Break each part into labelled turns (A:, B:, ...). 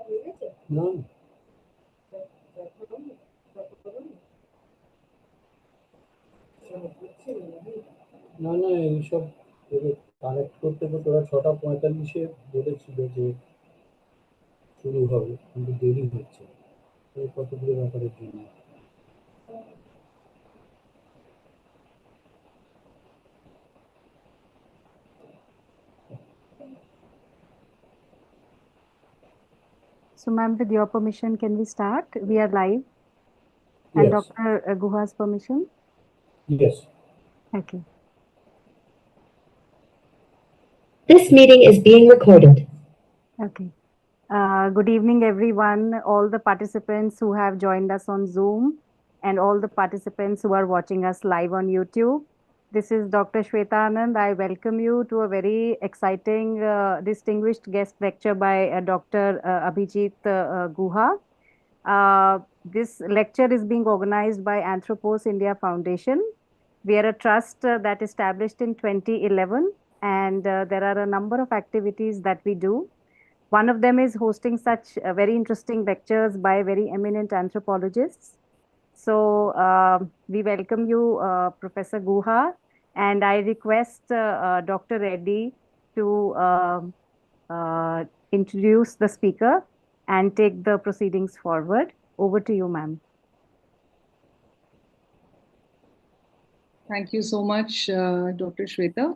A: No. না না এইসব কানেক্ট করতে তো তোরা 6:45 বলেছিল যে শুরু হবে, কিন্তু দেরি হচ্ছে কতগুলো ব্যাপারের জন্য।
B: So, ma'am, with your permission, can we start? We are live. And
A: Yes.
B: Dr. Guha's permission?
A: Yes.
B: Okay.
C: This meeting is being recorded.
B: Okay. Good evening, everyone, all the participants who have joined us on Zoom and all the participants who are watching us live on YouTube. This is Dr. Shweta Anand. I welcome you to a very exciting, distinguished guest lecture by Dr. ABHIJIT Guha. This lecture is being organized by Anthropos India Foundation. We are a trust that established in 2011, and there are a number of activities that we do. One of them is hosting such very interesting lectures by very eminent anthropologists. So we welcome you, Professor Guha, and I request Dr. Reddy to introduce the speaker and take the proceedings forward. Over to you, ma'am.
D: Thank you so much, Dr. Shweta.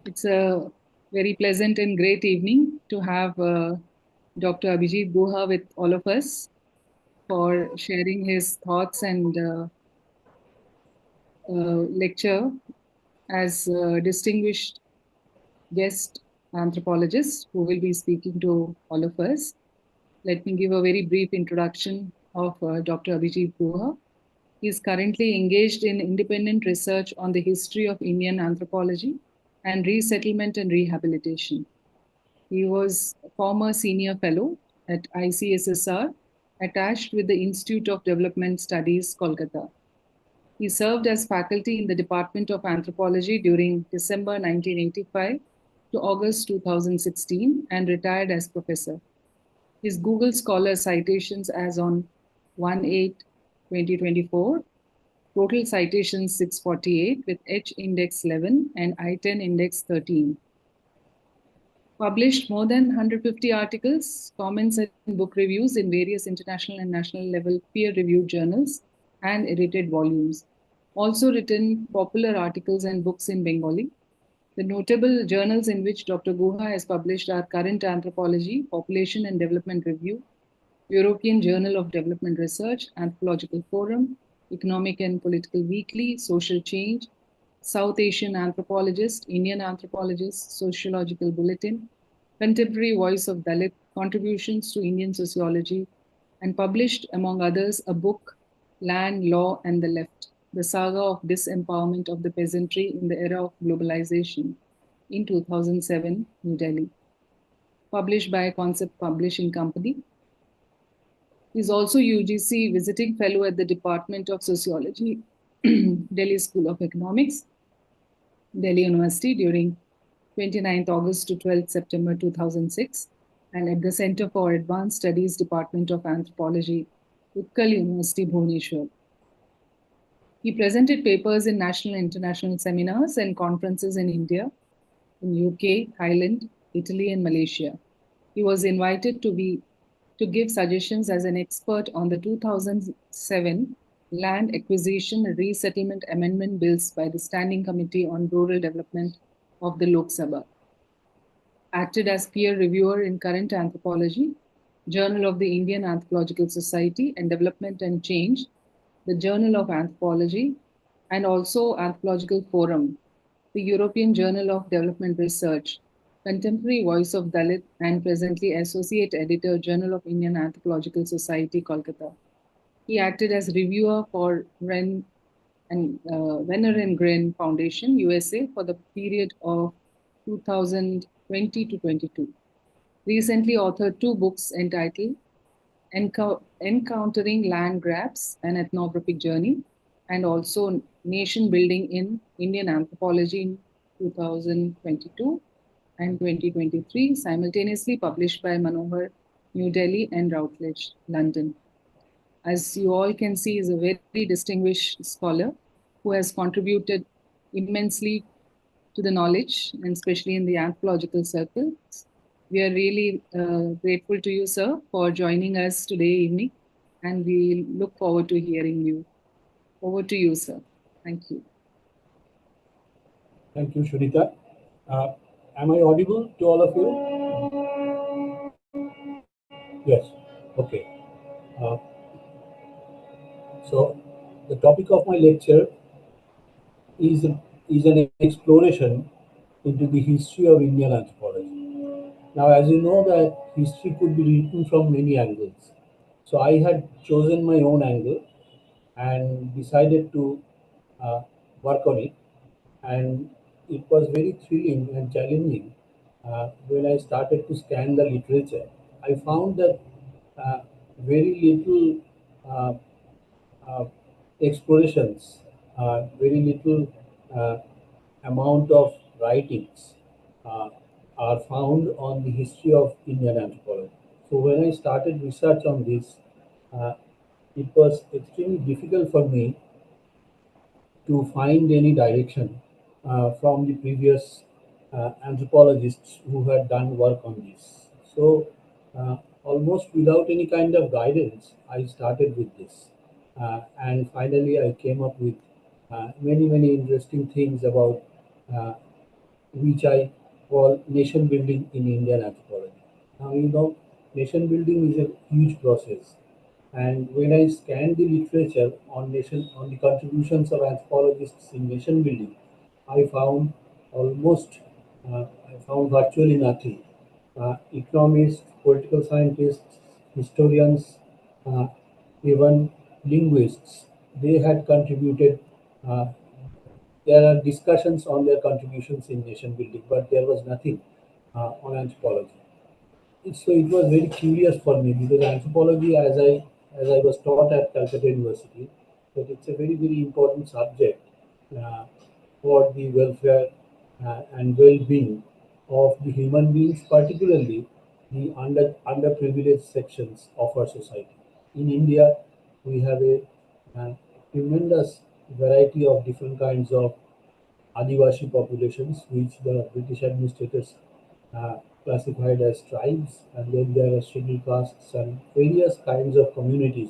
D: It's a very pleasant and great evening to have Dr. ABHIJIT Guha with all of us for sharing his thoughts and lecture as a distinguished guest anthropologist who will be speaking to all of us. Let me give a very brief introduction of Dr. ABHIJIT Guha. He is currently engaged in independent research on the history of Indian anthropology and resettlement and rehabilitation. He was a former senior fellow at ICSSR, attached with the Institute of Development Studies, Kolkata. He served as faculty in the Department of Anthropology during December 1985 to August 2016 and retired as professor. His Google Scholar citations as on 1/8/2024, total citations 648 with H index 11 and I10 index 13. Published more than 150 articles, comments, and book reviews in various international and national level peer-reviewed journals and edited volumes. Also written popular articles and books in Bengali. The notable journals in which Dr. Guha has published are Current Anthropology, Population and Development Review, European Journal of Development Research, Anthropological Forum, Economic and Political Weekly, Social Change, South Asian Anthropologist, Indian Anthropologist, Sociological Bulletin, Contemporary Voice of Dalit, Contributions to Indian Sociology, and published, among others, a book, Land, Law, and the Left, the saga of disempowerment of the peasantry in the era of globalization in 2007, New Delhi. Published by Concept Publishing Company. He is also UGC Visiting Fellow at the Department of Sociology, Delhi School of Economics, Delhi University during 29th August to 12th September 2006, and at the Center for Advanced Studies Department of Anthropology, Utkal University, Bhubaneswar. He presented papers in national and international seminars and conferences in India, in UK, Thailand, Italy, and Malaysia. He was invited to give suggestions as an expert on the 2007 Land Acquisition and Resettlement Amendment Bills by the Standing Committee on Rural Development of the Lok Sabha. Acted as peer reviewer in Current Anthropology, Journal of the Indian Anthropological Society, and Development and Change, the Journal of Anthropology, and also Anthropological Forum, the European Journal of Development Research, Contemporary Voice of Dalit, and presently Associate Editor, Journal of Indian Anthropological Society, Kolkata. He acted as reviewer for Venner and Gren Foundation, USA, for the period of 2020 to 22. Recently authored 2 books entitled Encountering Land Grabs, an Ethnographic Journey, and also Nation Building in Indian Anthropology in 2022, and 2023, simultaneously published by Manohar, New Delhi, and Routledge, London. As you all can see, is a very distinguished scholar who has contributed immensely to the knowledge, and especially in the anthropological circles. We are really grateful to you, sir, for joining us today evening, and we look forward to hearing you. Over to you, sir. Thank you.
A: Thank you, Shurita. Am I audible to all of you? Yes. Okay. Uh, so, the topic of my lecture is, is an exploration into the history of Indian anthropology. Now, as you know, that history could be written from many angles. So, I had chosen my own angle and decided to uh, work on it. And it was very thrilling and challenging when I started to scan the literature. I found that very little uh, uh, explorations, very little uh, amount of writings uh, are found on the history of Indian anthropology. So when I started research on this, uh, it was extremely difficult for me to find any direction from the previous anthropologists who had done work on this. So, almost without any kind of guidance, I started with this. And finally, I came up with many interesting things about uh, which I call nation building in Indian anthropology. Now, you know, nation building is a huge process. And when I scanned the literature on the contributions of anthropologists in nation building, I found almost I found virtually nothing. Economists, political scientists, historians, uh, even linguists, they had contributed. Uh, there are discussions on their contributions in nation building, but there was nothing on anthropology. So it was very curious for me because anthropology, as I was taught at Calcutta University, that it's a very important subject uh, for the welfare and well-being of the human beings, particularly the underprivileged sections of our society. In India, we have a tremendous variety of different kinds of Adivasi populations, which the British administrators classified as tribes, and then there are scheduled castes and various kinds of communities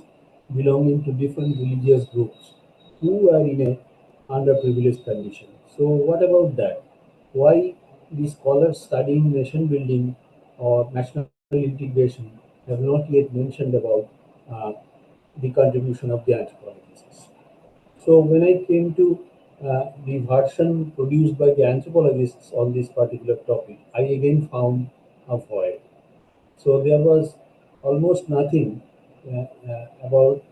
A: belonging to different religious groups who are in a underprivileged condition. So, what about that? Why the scholars studying nation building or national integration have not yet mentioned about uh, the contribution of the anthropologists? So when I came to the version produced by the anthropologists on this particular topic, I again found a void. So there was almost nothing about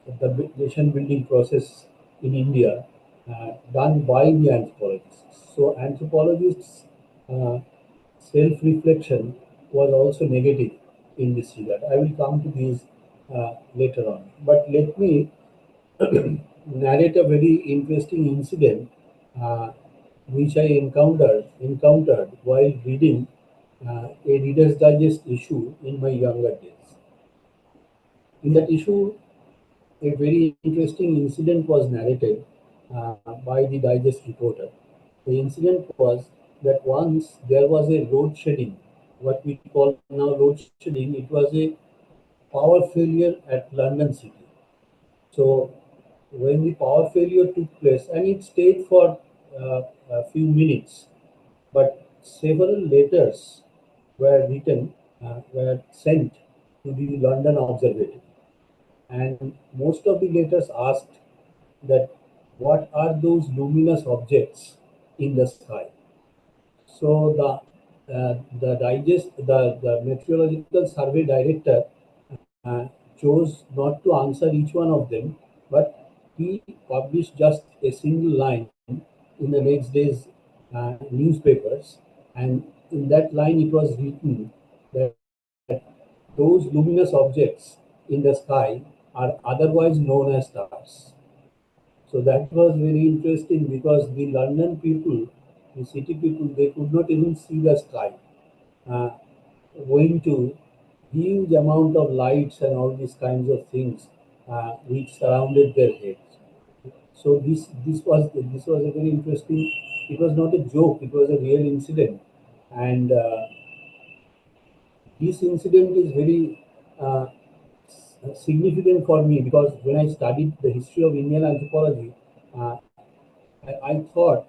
A: the nation building process in India done by the anthropologists. So anthropologists' uh, self-reflection was also negative in this regard. I will come to these later on. But let me narrate a very interesting incident uh, which I encountered while reading a Reader's Digest issue in my younger days. In that issue, a very interesting incident was narrated by the Digest reporter. The incident was that once there was a load shedding, what we call now load shedding. It was a power failure at London City. So when the power failure took place, and it stayed for a few minutes, but several letters were sent to the London Observatory, and most of the letters asked that what are those luminous objects in the sky. So the meteorological survey director chose not to answer each one of them, but he published just a single line in the next day's newspapers, and in that line it was written that those luminous objects in the sky are otherwise known as stars. So that was very interesting because the London people the city people, they could not even see the sky, uh, owing to huge amount of lights and all these kinds of things which surrounded their heads. So this was a very interesting. It was not a joke. It was a real incident, and this incident is very significant for me because when I studied the history of Indian anthropology, uh, I thought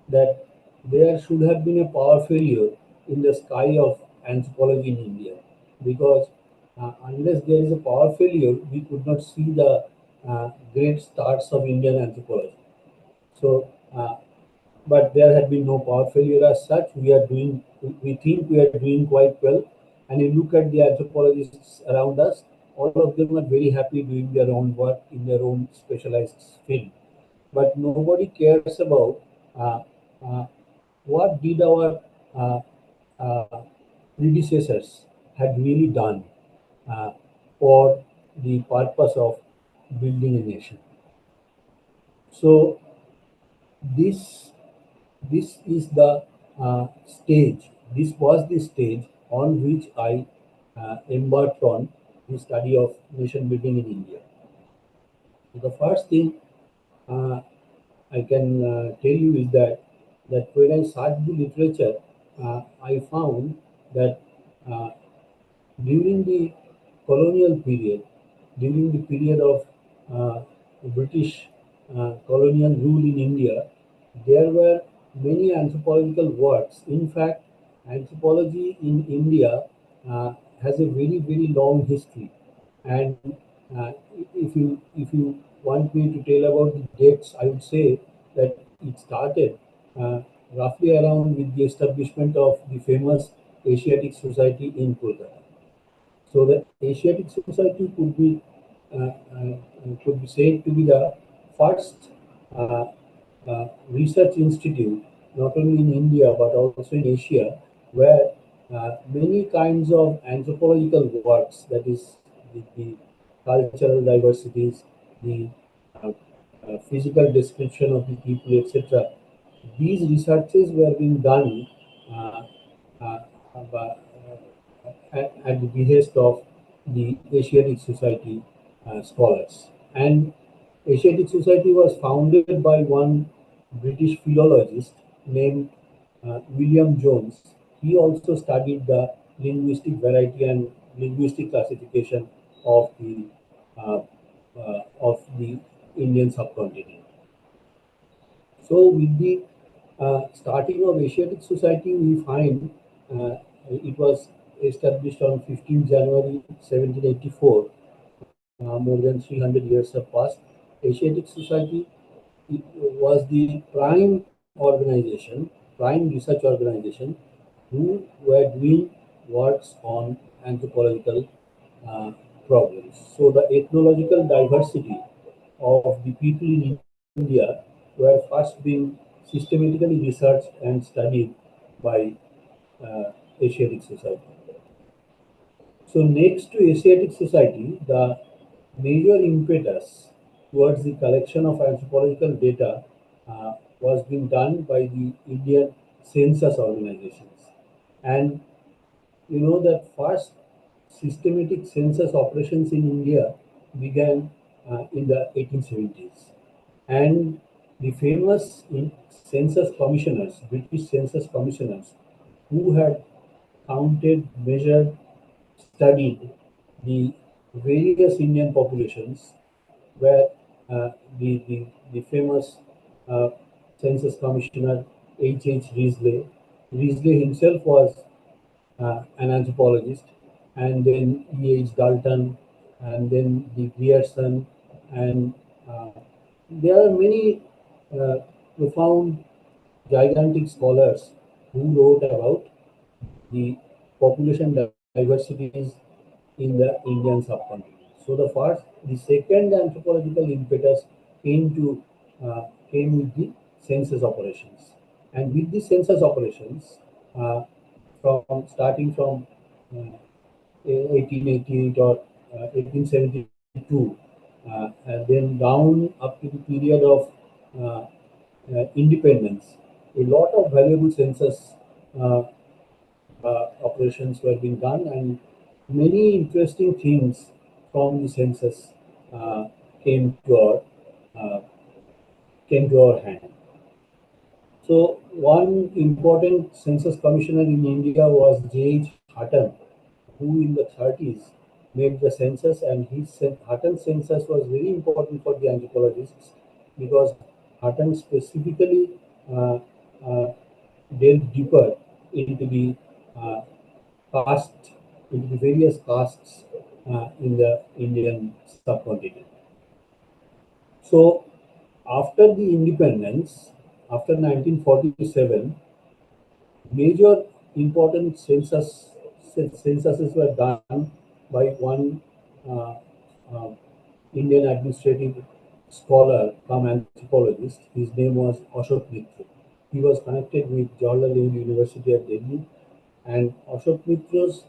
A: that there should have been a power failure in the sky of anthropology in India because unless there is a power failure, we could not see the great stars of Indian anthropology. So, but there had been no power failure as such. We think we are doing quite well. And you look at the anthropologists around us, all of them are very happy doing their own work in their own specialized field. But nobody cares about uh, uh, what did our uh, uh, predecessors had really done uh, for the purpose of building a nation. So this this is the stage. This was the stage on which I embarked on the study of nation building in India. The first thing uh, I can tell you is that when I searched the literature, I found that uh, during the colonial period, during the period of British colonial rule in India, there were many anthropological works. In fact, anthropology in India has a very, very long history. And if you want me to tell about the dates, I would say that it started roughly around with the establishment of the famous Asiatic Society in Kolkata. So the Asiatic Society could be said to be the first uh, research institute, not only in India but also in Asia, where many kinds of anthropological works, that is the cultural diversities, the uh, physical description of the people, etc. These researches were being done uh, uh, by, at the behest of the Asiatic Society scholars. And Asiatic Society was founded by one British philologist named William Jones. He also studied the linguistic variety and linguistic classification uh, of the Indian subcontinent. So, with the starting of Asiatic Society, we find it was established on 15th January 1784. More than 300 years have passed. Asiatic Society was the prime organization, prime research organization who were doing works on anthropological uh, problems. So the ethnological diversity of the people in India were first being systematically researched and studied by Asiatic Society. So next to Asiatic Society, the major impetus towards the collection of anthropological data was being done by the Indian census organizations. And you know that first systematic census operations in India began in the 1870s. And the famous census commissioners, British census commissioners, who had counted, measured, studied the various Indian populations, where the famous uh, census commissioner H. Risley. Risley himself was an anthropologist, and then E.H. Dalton, and then the Grierson, and uh, there are many uh, profound, gigantic scholars who wrote about the population diversities in the Indian subcontinent. So the second anthropological impetus came to came with the census operations, and with the census operations, uh, from starting from 1888 or 1872, and then down up to the period of independence. a lot of valuable census operations were being done, and many interesting things from the census uh, came to our uh, hand. So one important census commissioner in India was J.H. Hutton, who in the 30s made the census, and Hutton's census was very important for the anthropologists because Hutton specifically uh, uh, delved deeper into the uh, caste, into the various castes in the Indian subcontinent. So after the independence, after 1947, major important censuses were done by one uh, uh, Indian administrative scholar come anthropologist. His name was Ashok Mitra. He was connected with Jawaharlal Nehru University at Delhi, and Ashok Mitra's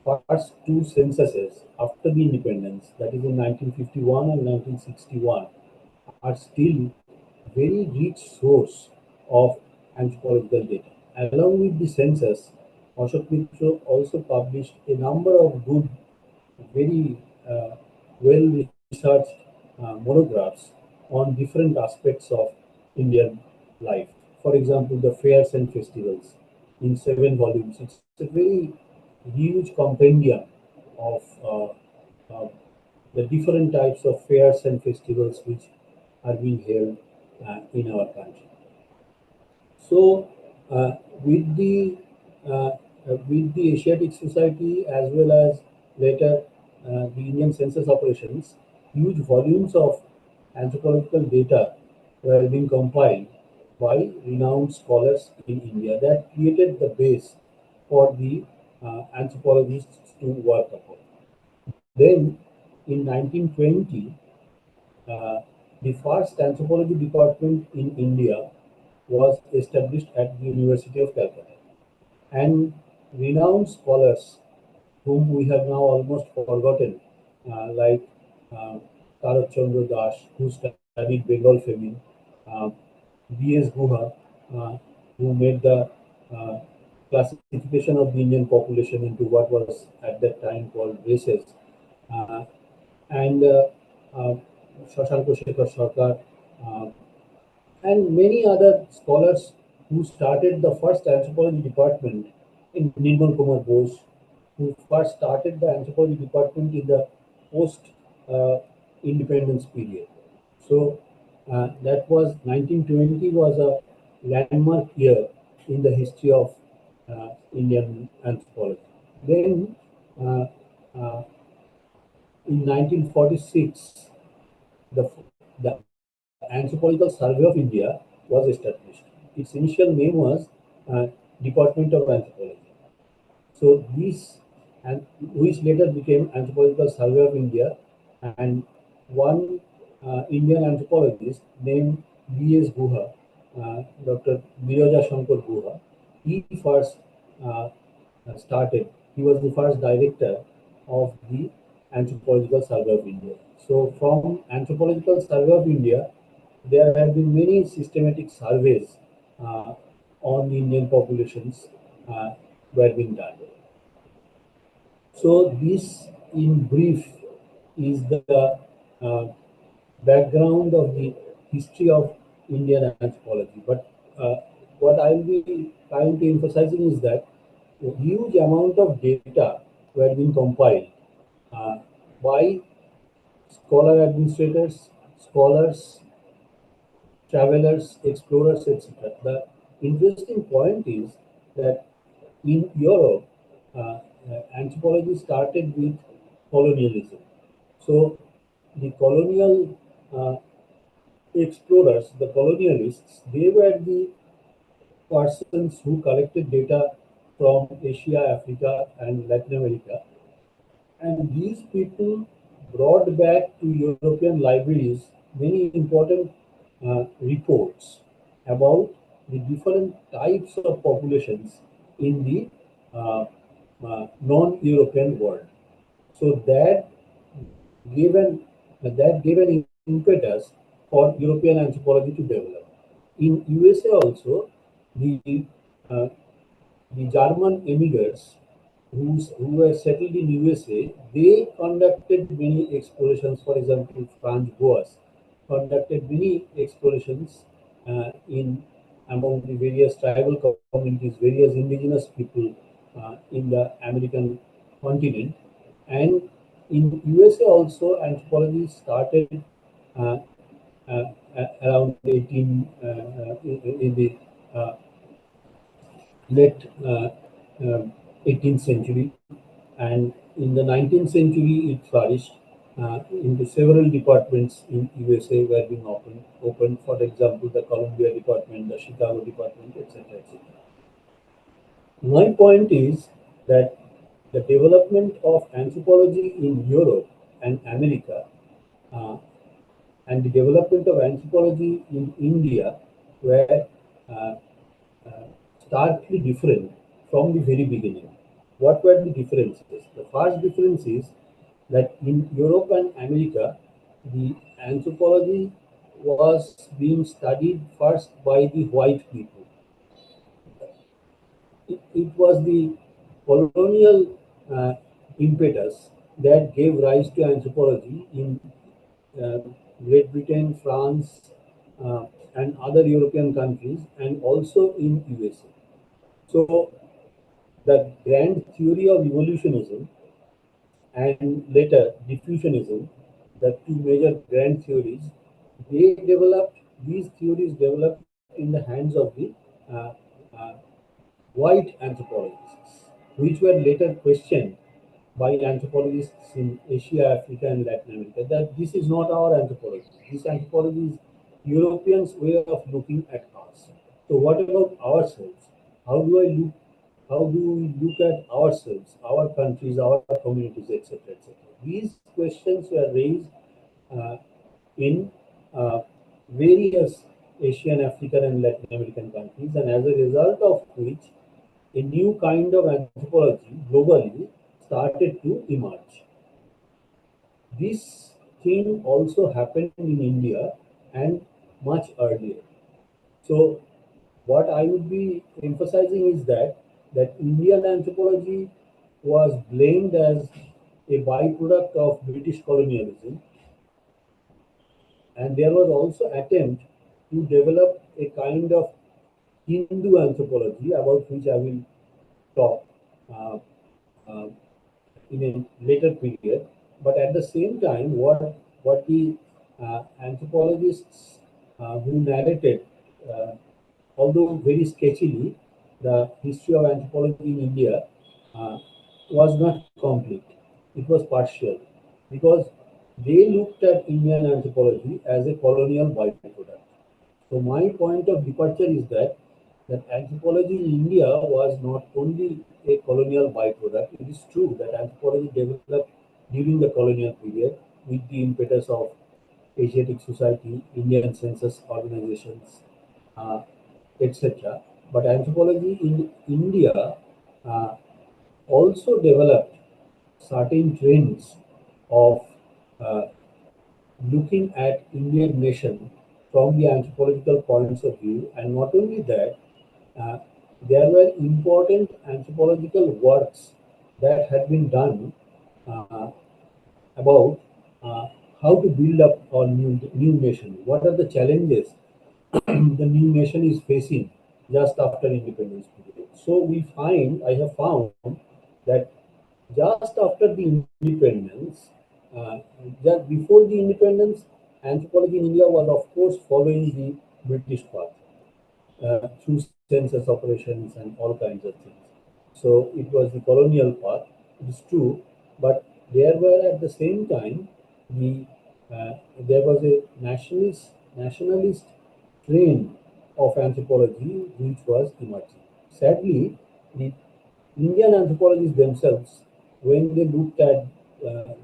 A: first two censuses after the independence, that is in 1951 and 1961, are still very rich source of anthropological data. Along with the census, Ashok Mitra also published a number of good, very well researched monographs on different aspects of Indian life. For example, the fairs and festivals in 7 volumes. It's a very huge compendium of uh, the different types of fairs and festivals which are being held in our country. So, with the Asiatic Society as well as later the Indian census operations, huge volumes of anthropological data were being compiled by renowned scholars in India. That created the base for the anthropologists to work upon. Then, in 1920, uh, the first anthropology department in India was established at the University of Calcutta. And renowned scholars, whom we have now almost forgotten, like uh, Tarak Chandra Das, who studied Bengal famine, uh, B.S. Guha, uh, who made the uh, classification of the Indian population into what was at that time called races, uh, and uh, Shashanko Shekhar Sarkar, uh, and many other scholars who started the first anthropology department in Nirmal Kumar Bose, who first started the anthropology department in the post independence period. So that was 1920 was a landmark year in the history of Indian anthropology. Then uh, uh, in 1946, the Anthropological Survey of India was established. Its initial name was uh, Department of Anthropology. So this, and which later became Anthropological Survey of India, and one Indian anthropologist named B.S. Guha, Dr. Biraja Shankar Guha, he first uh, started. He was the first director of the Anthropological Survey of India. So from Anthropological Survey of India, there have been many systematic surveys uh, on the Indian populations were being done. So this, in brief, is the uh, background of the history of Indian anthropology. But what I'll be trying to emphasizing is that a huge amount of data were being compiled uh, by scholar administrators, scholars, travelers, explorers, etc. The interesting point is that in Europe, anthropology started with colonialism. So the colonial explorers, the colonialists, they were the persons who collected data from Asia, Africa, and Latin America. And these people brought back to European libraries many important reports about the different types of populations in the non-European world. So that gave an impetus for European anthropology to develop. In USA also, the uh, the German immigrants who were settled in USA, they conducted many explorations. For example, Franz Boas conducted many explorations in among the various tribal communities, various indigenous people in the American continent, and in USA also anthropology started uh, uh, around 18 in the uh, late 18th century, and in the 19th century it flourished into several departments in USA were being opened, for example, the Columbia department, the Chicago department, etc. etc. My point is that the development of anthropology in Europe and America uh, and the development of anthropology in India were uh, uh, starkly different from the very beginning. What were the differences? The first difference is that in Europe and America, the anthropology was being studied first by the white people. It was the colonial impetus that gave rise to anthropology in uh, Great Britain, France, and other European countries, and also in USA. So the grand theory of evolutionism and later diffusionism, the two major grand theories, these theories developed in the hands of the uh, uh, white anthropologists, which were later questioned by anthropologists in Asia, Africa, and Latin America, that this is not our anthropology. This anthropology is Europeans' way of looking at us. So what about ourselves? How do I look? How do we look at ourselves, our countries, our communities, etc., etc.? These questions were raised uh, in various Asian, African, and Latin American countries, and as a result of which, a new kind of anthropology globally started to emerge. This thing also happened in India and much earlier. So, what I would be emphasizing is that Indian anthropology was blamed as a byproduct of British colonialism, and there was also attempt to develop a kind of Hindu anthropology about which I will talk uh, uh, in a later period. But at the same time, what the anthropologists who narrated, uh, although very sketchily, the history of anthropology in India uh, was not complete. It was partial because they looked at Indian anthropology as a colonial byproduct. So my point of departure is that anthropology in India was not only a colonial byproduct. It is true that anthropology developed during the colonial period with the impetus of Asiatic society, Indian census organizations, uh, etc. But anthropology in India uh, also developed certain trends of uh, looking at Indian nation from the anthropological points of view, and not only that, uh, there were important anthropological works that had been done uh, about uh, how to build up our new nation. What are the challenges the new nation is facing just after independence period? So I have found that just after the independence, uh, just before the independence, anthropology in India was, of course, following the British path through census operations and all kinds of things. So it was the colonial path, it is true, but there were at the same time the there was a nationalist trend of anthropology which was emerging. Sadly, the Indian anthropologists themselves, when they looked at, uh,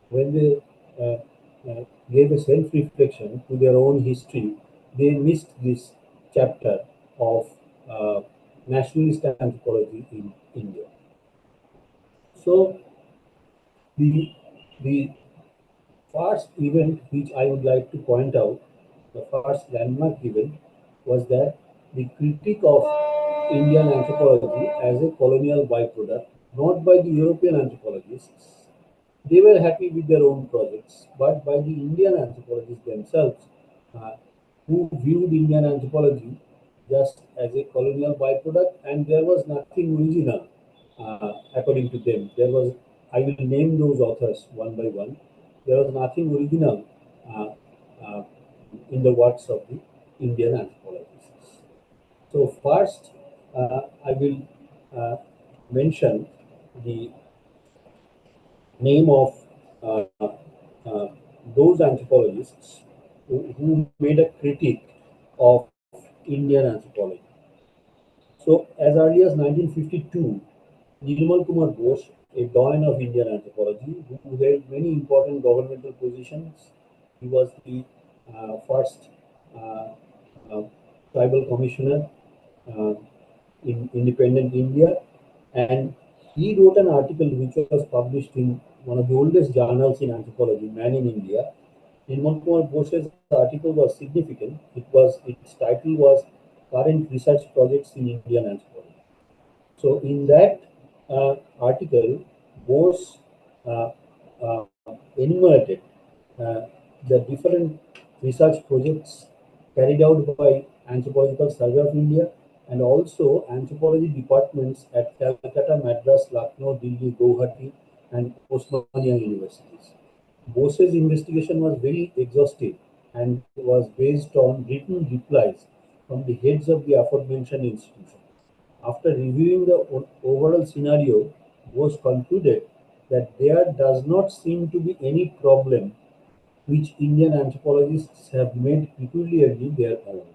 A: when they gave a self-reflection to their own history, they missed this chapter of uh, nationalist anthropology in India. So the the first event which I would like to point out, the first landmark event, was that the critique of Indian anthropology as a colonial byproduct, not by the European anthropologists. They were happy with their own projects, but by the Indian anthropologists themselves, uh, who viewed Indian anthropology just as a colonial byproduct, and there was nothing original, according to them. I will name those authors one by one. There was nothing original uh, uh, in the works of the Indian anthropologists. So first, I will mention the name of uh, uh, those anthropologists who made a critique of Indian anthropology. So as early as 1952, Nirmal Kumar Bose, a doyen of Indian anthropology, who held many important governmental positions, he was the first uh, uh, tribal commissioner uh, in independent India, and he wrote an article which was published in one of the oldest journals in anthropology, Man in India. Nirmal Kumar Bose's article was significant. Its title was Current Research Projects in Indian Anthropology. So in that article, Bose uh, uh, enumerated uh, the different research projects carried out by Anthropological Survey of India and also anthropology departments at Calcutta, Madras, Lucknow, Delhi, Guwahati, and Osmania universities. Bose's investigation was very exhaustive and was based on written replies from the heads of the aforementioned institutions. After reviewing the overall scenario, Bose concluded that there does not seem to be any problem which Indian anthropologists have made peculiarly their own.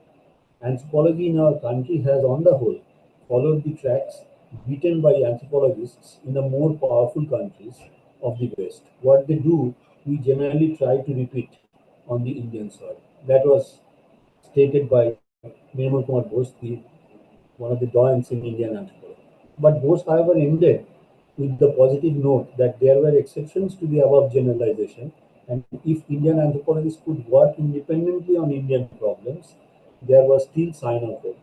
A: Anthropology in our country has, on the whole, followed the tracks beaten by anthropologists in the more powerful countries of the West. What they do, we generally try to repeat on the Indian soil. That was stated by Nirmal Kumar Bose, one of the doyens in Indian anthropology. But Bose, however, ended with the positive note that there were exceptions to the above generalization, and if Indian anthropologists could work independently on Indian problems, there was still sign of hope.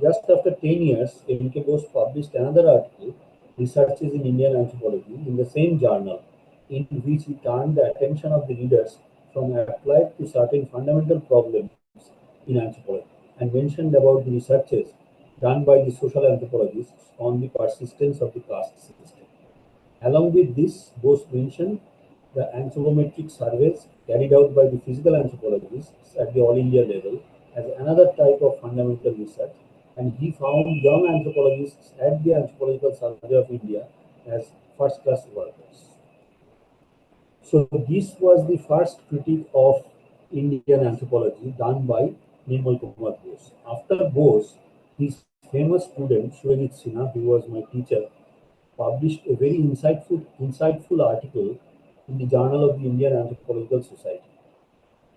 A: Just after 10 years, N.K. Bose published another article, Researches in Indian Anthropology, in the same journal, in which he turned the attention of the readers from applied to certain fundamental problems in anthropology and mentioned about the researches done by the social anthropologists on the persistence of the caste system. Along with this, Bose mentioned the anthropometric surveys carried out by the physical anthropologists at the All India level as another type of fundamental research, and he found young anthropologists at the Anthropological Survey of India as first-class workers. So this was the first critique of Indian anthropology done by Nirmal Kumar Bose. After Bose, his famous student Surajit Sinha, who was my teacher, published a very insightful article in the Journal of the Indian Anthropological Society.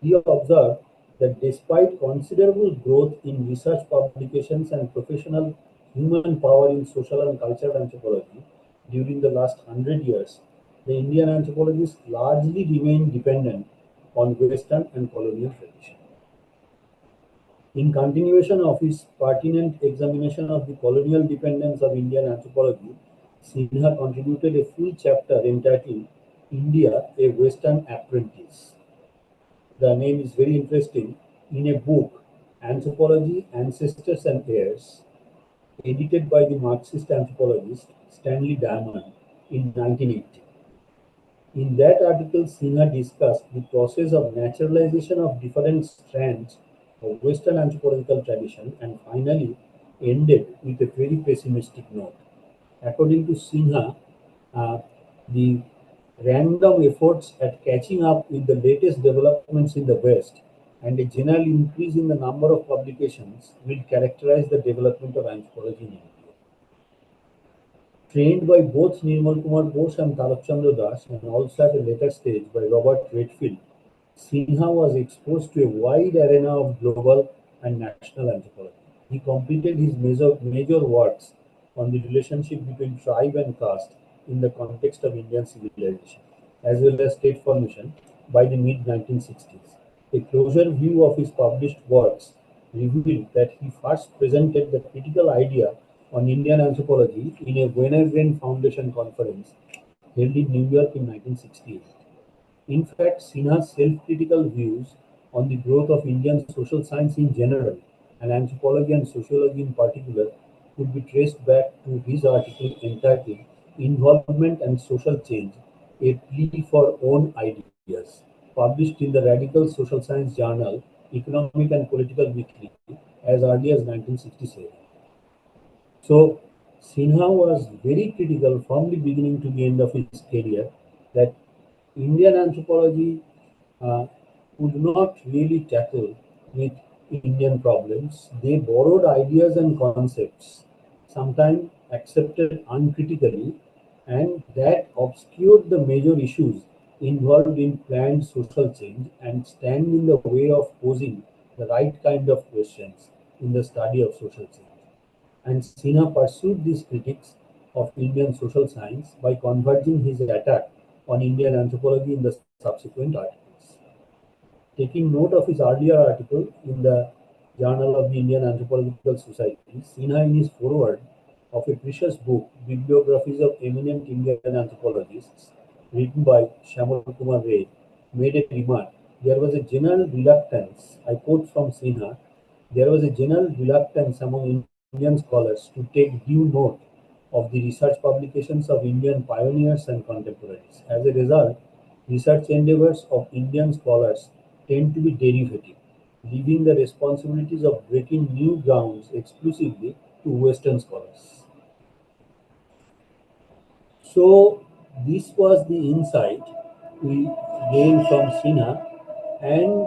A: He observed that despite considerable growth in research publications and professional human power in social and cultural anthropology during the last 100 years, the Indian anthropologists largely remain dependent on Western and colonial tradition. In continuation of his pertinent examination of the colonial dependence of Indian anthropology, Sinha contributed a full chapter entitled India, a Western Apprentice. The name is very interesting. In a book, Anthropology, Ancestors and Heirs, edited by the Marxist anthropologist Stanley Diamond in 1980. In that article, Sinha discussed the process of naturalization of different strands of Western anthropological tradition and finally ended with a very pessimistic note. According to Sinha, uh, the random efforts at catching up with the latest developments in the West and a general increase in the number of publications will characterize the development of anthropology in India. Trained by both Nirmal Kumar Bose and Tarak Chandra Das, and also at a later stage by Robert Redfield, Sinha was exposed to a wide arena of global and national anthropology. He completed his major works on the relationship between tribe and caste in the context of Indian civilization, as well as state formation by the mid 1960s. A closer view of his published works revealed that he first presented the critical idea on Indian anthropology in a Wenner-Gren Foundation conference held in New York in 1968. In fact, Sinha's self-critical views on the growth of Indian social science in general and anthropology and sociology in particular could be traced back to his article entitled Involvement and Social Change, a Plea for Own Ideas, published in the Radical Social Science journal Economic and Political Weekly as early as 1967. So, Sinha was very critical from the beginning to the end of his career that Indian anthropology uh, could not really tackle with Indian problems. They borrowed ideas and concepts, sometimes accepted uncritically, and that obscured the major issues involved in planned social change and stand in the way of posing the right kind of questions in the study of social change. And Sinha pursued these critiques of Indian social science by converging his attack on Indian anthropology in the subsequent articles. Taking note of his earlier article in the Journal of the Indian Anthropological Society, Sinha in his foreword of a precious book, Bibliographies of Eminent Indian Anthropologists, written by Shyamal Kumar Ray, made a remark. There was a general reluctance, I quote from Sinha, there was a general reluctance among Indian scholars to take due note of the research publications of Indian pioneers and contemporaries. As a result, research endeavors of Indian scholars tend to be derivative, leaving the responsibilities of breaking new grounds exclusively to Western scholars. So this was the insight we gained from Sinha, and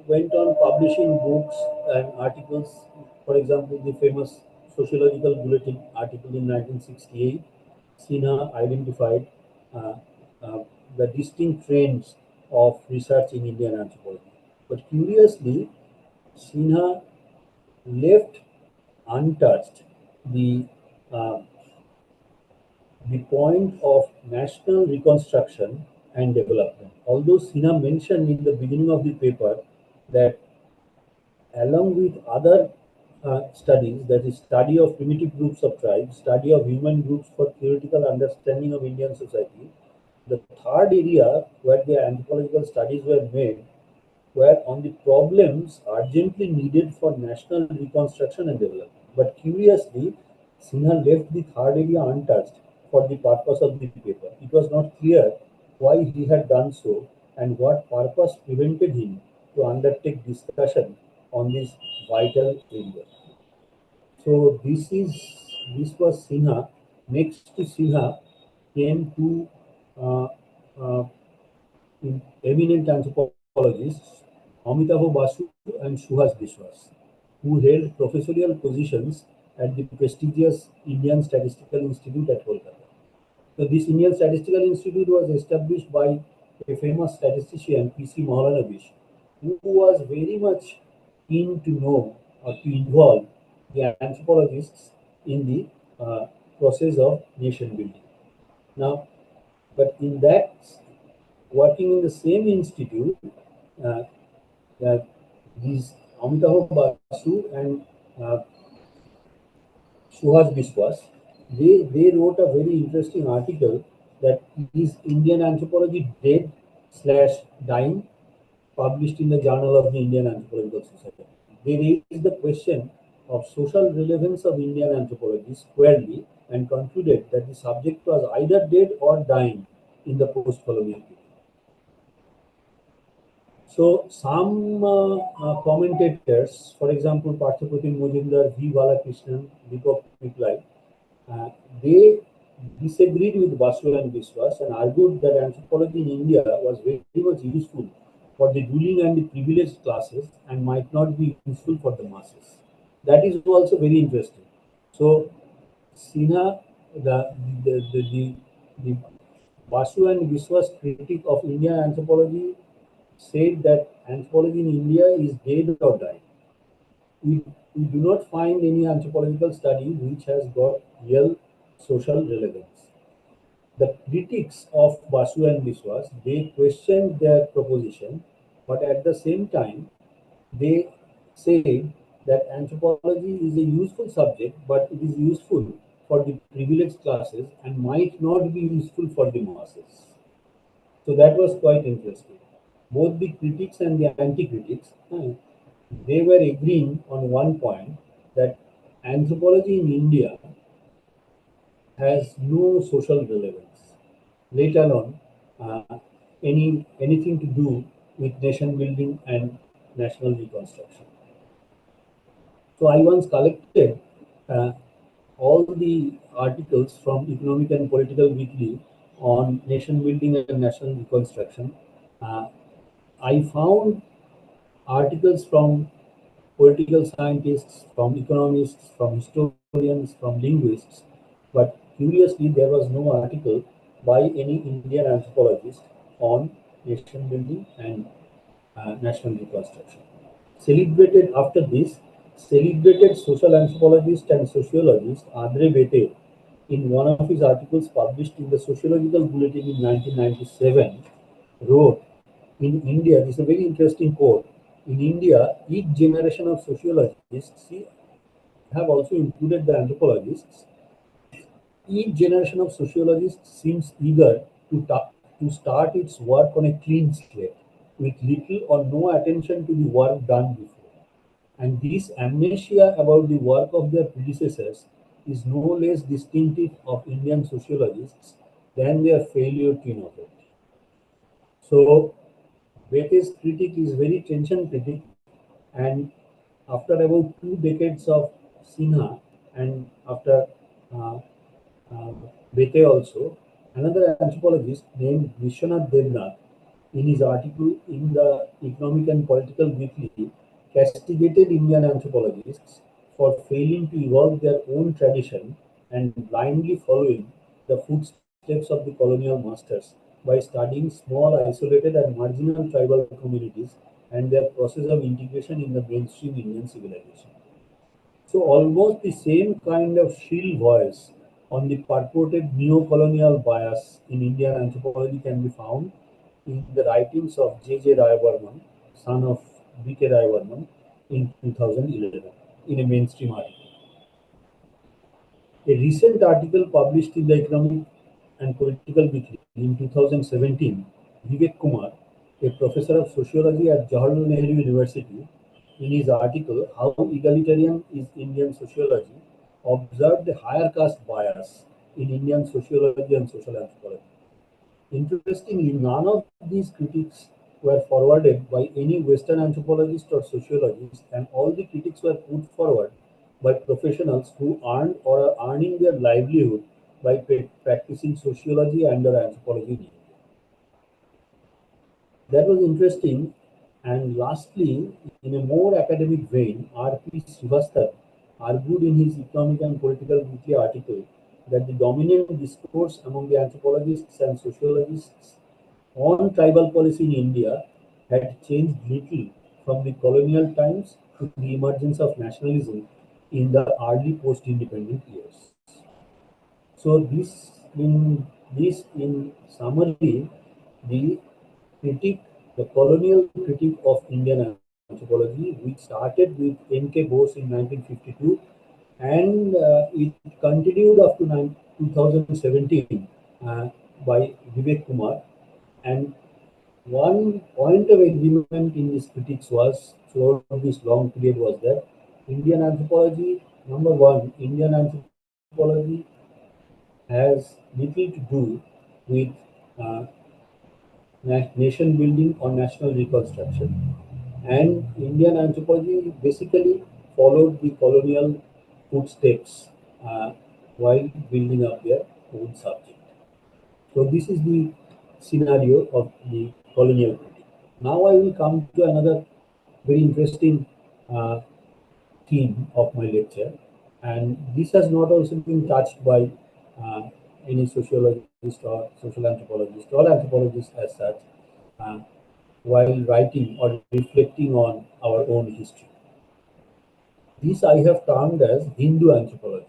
A: went on publishing books and articles. For example, the famous Sociological Bulletin article in 1968, Sinha identified uh, uh, the distinct trends of research in Indian anthropology. But curiously, Sinha left untouched the uh, the point of national reconstruction and development. Although Sinha mentioned in the beginning of the paper that along with other studies, that is study of primitive groups of tribes, study of human groups for theoretical understanding of Indian society, the third area where the anthropological studies were made were on the problems urgently needed for national reconstruction and development. But curiously, Sinha left the third area untouched for the purpose of the paper. It was not clear why he had done so and what purpose prevented him to undertake discussion on this vital area. So this was Sinha. Next to Sinha came two uh, uh, eminent anthropologists, Amitabh Basu and Suhas Biswas, who held professorial positions at the prestigious Indian Statistical Institute at Kolkata. So this Indian Statistical Institute was established by a famous statistician, P.C. Mahalanabish, who was very much keen to know or to involve the anthropologists in the process of nation building. Now, but in that, working in the same institute, uh, uh, these Amitabh Basu and uh, Suhas Biswas, they wrote a very interesting article that is Indian anthropology dead slash dying, published in the Journal of the Indian Anthropological Society. They raised the question of social relevance of Indian anthropology squarely and concluded that the subject was either dead or dying in the post-colonial period. So some commentators, for example, Parthapratim Mojumdar, V. Balakrishnan, Deepak Piplai, they disagreed with Basu and Biswas and argued that anthropology in India was very much useful for the ruling and the privileged classes and might not be useful for the masses. That is also very interesting. So Sinha, the Basu and Biswas critique of Indian anthropology said that anthropology in India is dead or dying. We do not find any anthropological study which has got real social relevance. The critics of Basu and Biswas, they questioned their proposition, but at the same time, they say that anthropology is a useful subject, but it is useful for the privileged classes and might not be useful for the masses. So that was quite interesting. Both the critics and the anti-critics, they were agreeing on one point, that anthropology in India has no social relevance, let alone anything to do with nation building and national reconstruction. So I once collected uh, all the articles from Economic and Political Weekly on nation building and national reconstruction. Uh, I found articles from political scientists, from economists, from historians, from linguists, but curiously, there was no article by any Indian anthropologist on nation building and national reconstruction. Celebrated after this, celebrated social anthropologist and sociologist Andre Bete, in one of his articles published in the Sociological Bulletin in 1997, wrote, in India, this is a very interesting quote. In India, each generation of sociologists, see, have also included the anthropologists, each generation of sociologists seems eager to start its work on a clean slate, with little or no attention to the work done before. And this amnesia about the work of their predecessors is no less distinctive of Indian sociologists than their failure to innovate. So, Bete's critique is very tension critic, and after about 2 decades of Sinha and after uh, uh, Bete also, another anthropologist named Vishwanath Devnath, in his article in the Economic and Political Weekly, castigated Indian anthropologists for failing to evolve their own tradition and blindly following the footsteps of the colonial masters by studying small, isolated, and marginal tribal communities and their process of integration in the mainstream Indian civilization. So almost the same kind of shrill voice on the purported neo-colonial bias in Indian anthropology can be found in the writings of J. Rai Varman, son of B.K. Rai Varman, in 2011 in a mainstream article. A recent article published in the Economic and Political Weekly in 2017, Vivek Kumar, a professor of sociology at Jawaharlal Nehru University, in his article How Egalitarian is Indian Sociology, observed a higher caste bias in Indian sociology and social anthropology. Interestingly, none of these critiques were forwarded by any Western anthropologist or sociologist, and all the critiques were put forward by professionals who earned or are earning their livelihood by practicing sociology and or anthropology in India. That was interesting. And lastly, in a more academic vein, R.P. Srivastava argued in his Economic and Political Weekly article that the dominant discourse among the anthropologists and sociologists on tribal policy in India had changed little from the colonial times to the emergence of nationalism in the early post-independent years. So in summary, the critique, the colonial critique of Indian anthropology, which started with N.K. Bose in 1952, and it continued up to 2017 by Vivek Kumar. And one point of agreement in this critics was throughout this long period was that Indian anthropology, number one, Indian anthropology has little to do with uh, nation building or national reconstruction. And Indian anthropology basically followed the colonial footsteps uh, while building up their own subject. So this is the scenario of the colonial critique. Now I will come to another very interesting uh, theme of my lecture, and this has not also been touched by uh, any sociologist or social anthropologist or anthropologist as such uh, while writing or reflecting on our own history. This I have termed as Hindu anthropology.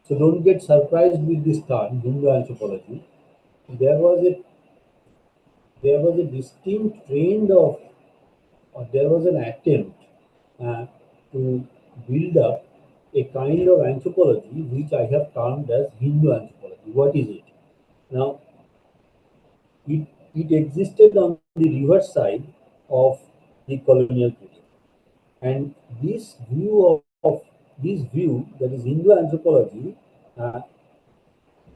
A: So don't get surprised with this term, Hindu anthropology. There was a there was a distinct trend of, or there was an attempt to build up a kind of anthropology which I have termed as Hindu anthropology. What is it? Now, it existed on the reverse side of the colonial period. And this view, that is Hindu anthropology,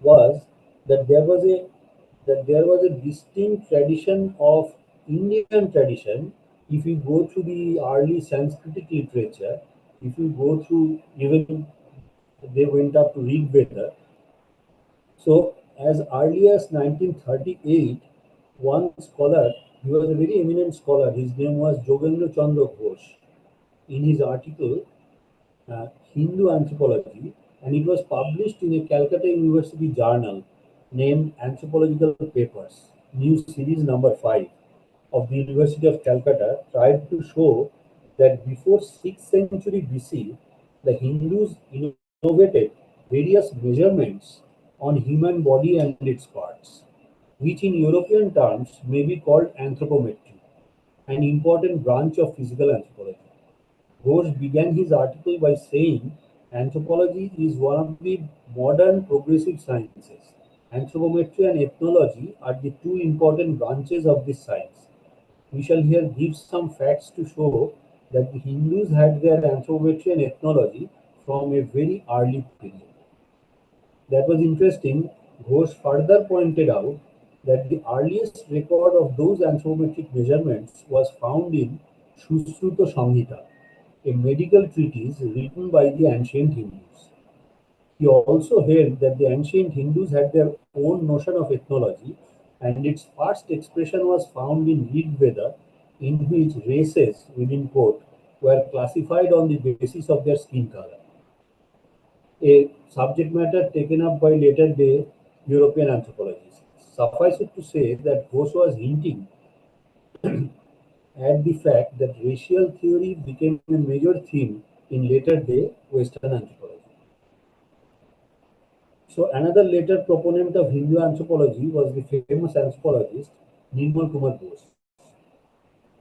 A: was that there was a distinct tradition of Indian tradition. If you go through the early Sanskritic literature, if you go through, even they went up to Rig Veda. So as early as 1938, one scholar, he was a very eminent scholar, his name was Jogendra Chandra Ghosh. In his article Hindu Anthropology, and it was published in a Calcutta University journal named Anthropological Papers, new series number 5 of the University of Calcutta, tried to show that before 6th century BC, the Hindus innovated various measurements on human body and its parts, which in European terms may be called anthropometry, an important branch of physical anthropology. Ghosh began his article by saying anthropology is one of the modern progressive sciences. Anthropometry and ethnology are the two important branches of this science. We shall here give some facts to show that the Hindus had their anthropometry and ethnology from a very early period. That was interesting. Ghosh further pointed out that the earliest record of those anthropometric measurements was found in Sushruta Samhita, a medical treatise written by the ancient Hindus. He also held that the ancient Hindus had their own notion of ethnology, and its first expression was found in Rig Veda, in which races, within quote, were classified on the basis of their skin color, a subject matter taken up by later day European anthropologists. Suffice it to say that Ghosh was hinting at the fact that racial theory became a major theme in later day Western anthropology. So another later proponent of Hindu anthropology was the famous anthropologist Nirmal Kumar Bose,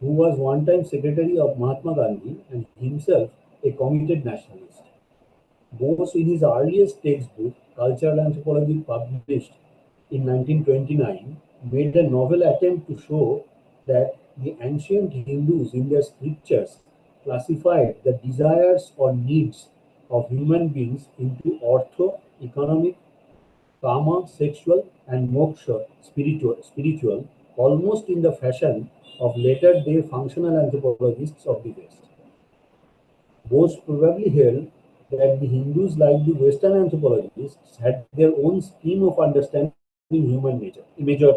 A: who was one time secretary of Mahatma Gandhi and himself a committed nationalist. Bose, in his earliest textbook, Cultural Anthropology, published in 1929, made a novel attempt to show that the ancient Hindus in their scriptures classified the desires or needs of human beings into ortho, economic, kama, sexual, and moksha, spiritual, almost in the fashion of later day functional anthropologists of the West. Bose probably held that the Hindus, like the Western anthropologists, had their own scheme of understanding human nature, a major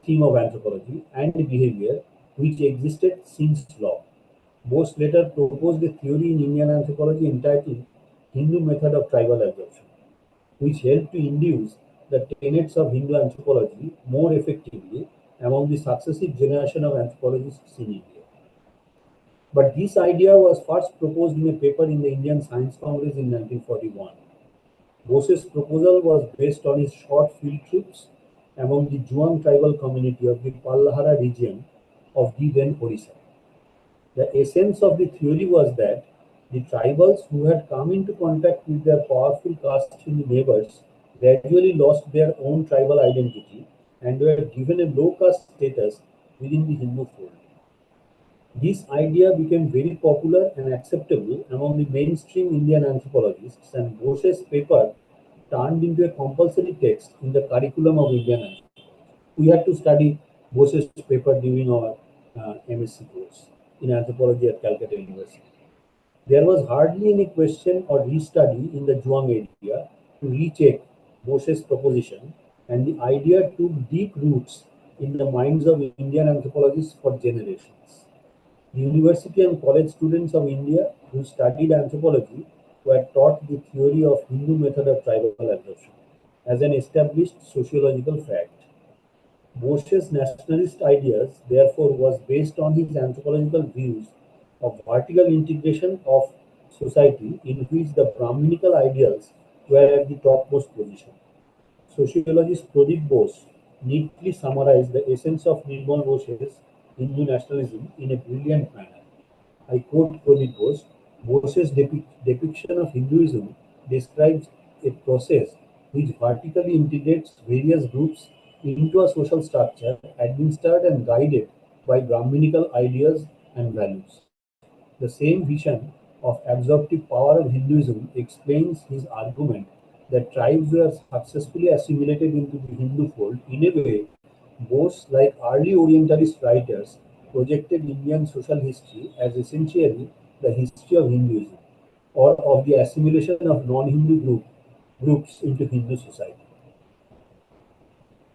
A: theme of anthropology and behavior, which existed since law. Bose later proposed a theory in Indian anthropology entitled Hindu Method of Tribal Absorption, which helped to induce the tenets of Hindu anthropology more effectively among the successive generation of anthropologists in India. But this idea was first proposed in a paper in the Indian Science Congress in 1941. Bose's proposal was based on his short field trips among the Juang tribal community of the Pallahara region of the then Orissa. The essence of the theory was that the tribals who had come into contact with their powerful caste neighbors gradually lost their own tribal identity and were given a low caste status within the Hindu fold. This idea became very popular and acceptable among the mainstream Indian anthropologists, and Bose's paper turned into a compulsory text in the curriculum of Indian anthropology. We had to study Bose's paper during our MSc course in anthropology at Calcutta University. There was hardly any question or restudy in the Juang area to recheck Bose's proposition, and the idea took deep roots in the minds of Indian anthropologists for generations. The university and college students of India who studied anthropology were taught the theory of Hindu method of tribal absorption as an established sociological fact. Bose's nationalist ideas, therefore, was based on his anthropological views of vertical integration of society in which the Brahminical ideals were at the topmost position. Sociologist Pradip Bose neatly summarized the essence of Nirmal Bose's Hindu nationalism in a brilliant manner. I quote Kolkata, Bose's depiction of Hinduism describes a process which vertically integrates various groups into a social structure administered and guided by Brahminical ideas and values. The same vision of absorptive power of Hinduism explains his argument that tribes were successfully assimilated into the Hindu fold in a way Bose, like early Orientalist writers, projected Indian social history as essentially the history of Hinduism or of the assimilation of non-Hindu groups into Hindu society.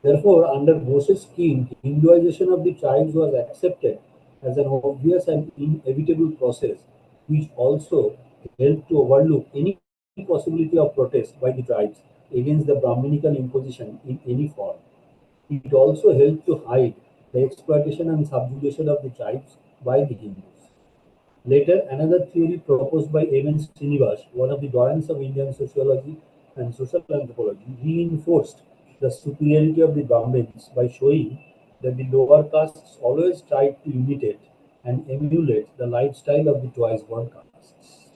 A: Therefore, under Bose's scheme, Hinduization of the tribes was accepted as an obvious and inevitable process, which also helped to overlook any possibility of protest by the tribes against the Brahminical imposition in any form. It also helped to hide the exploitation and subjugation of the tribes by the Hindus. Later, another theory proposed by M. N. Srinivas, one of the giants of Indian sociology and social anthropology, reinforced the superiority of the Brahmins by showing that the lower castes always tried to imitate and emulate the lifestyle of the twice born castes.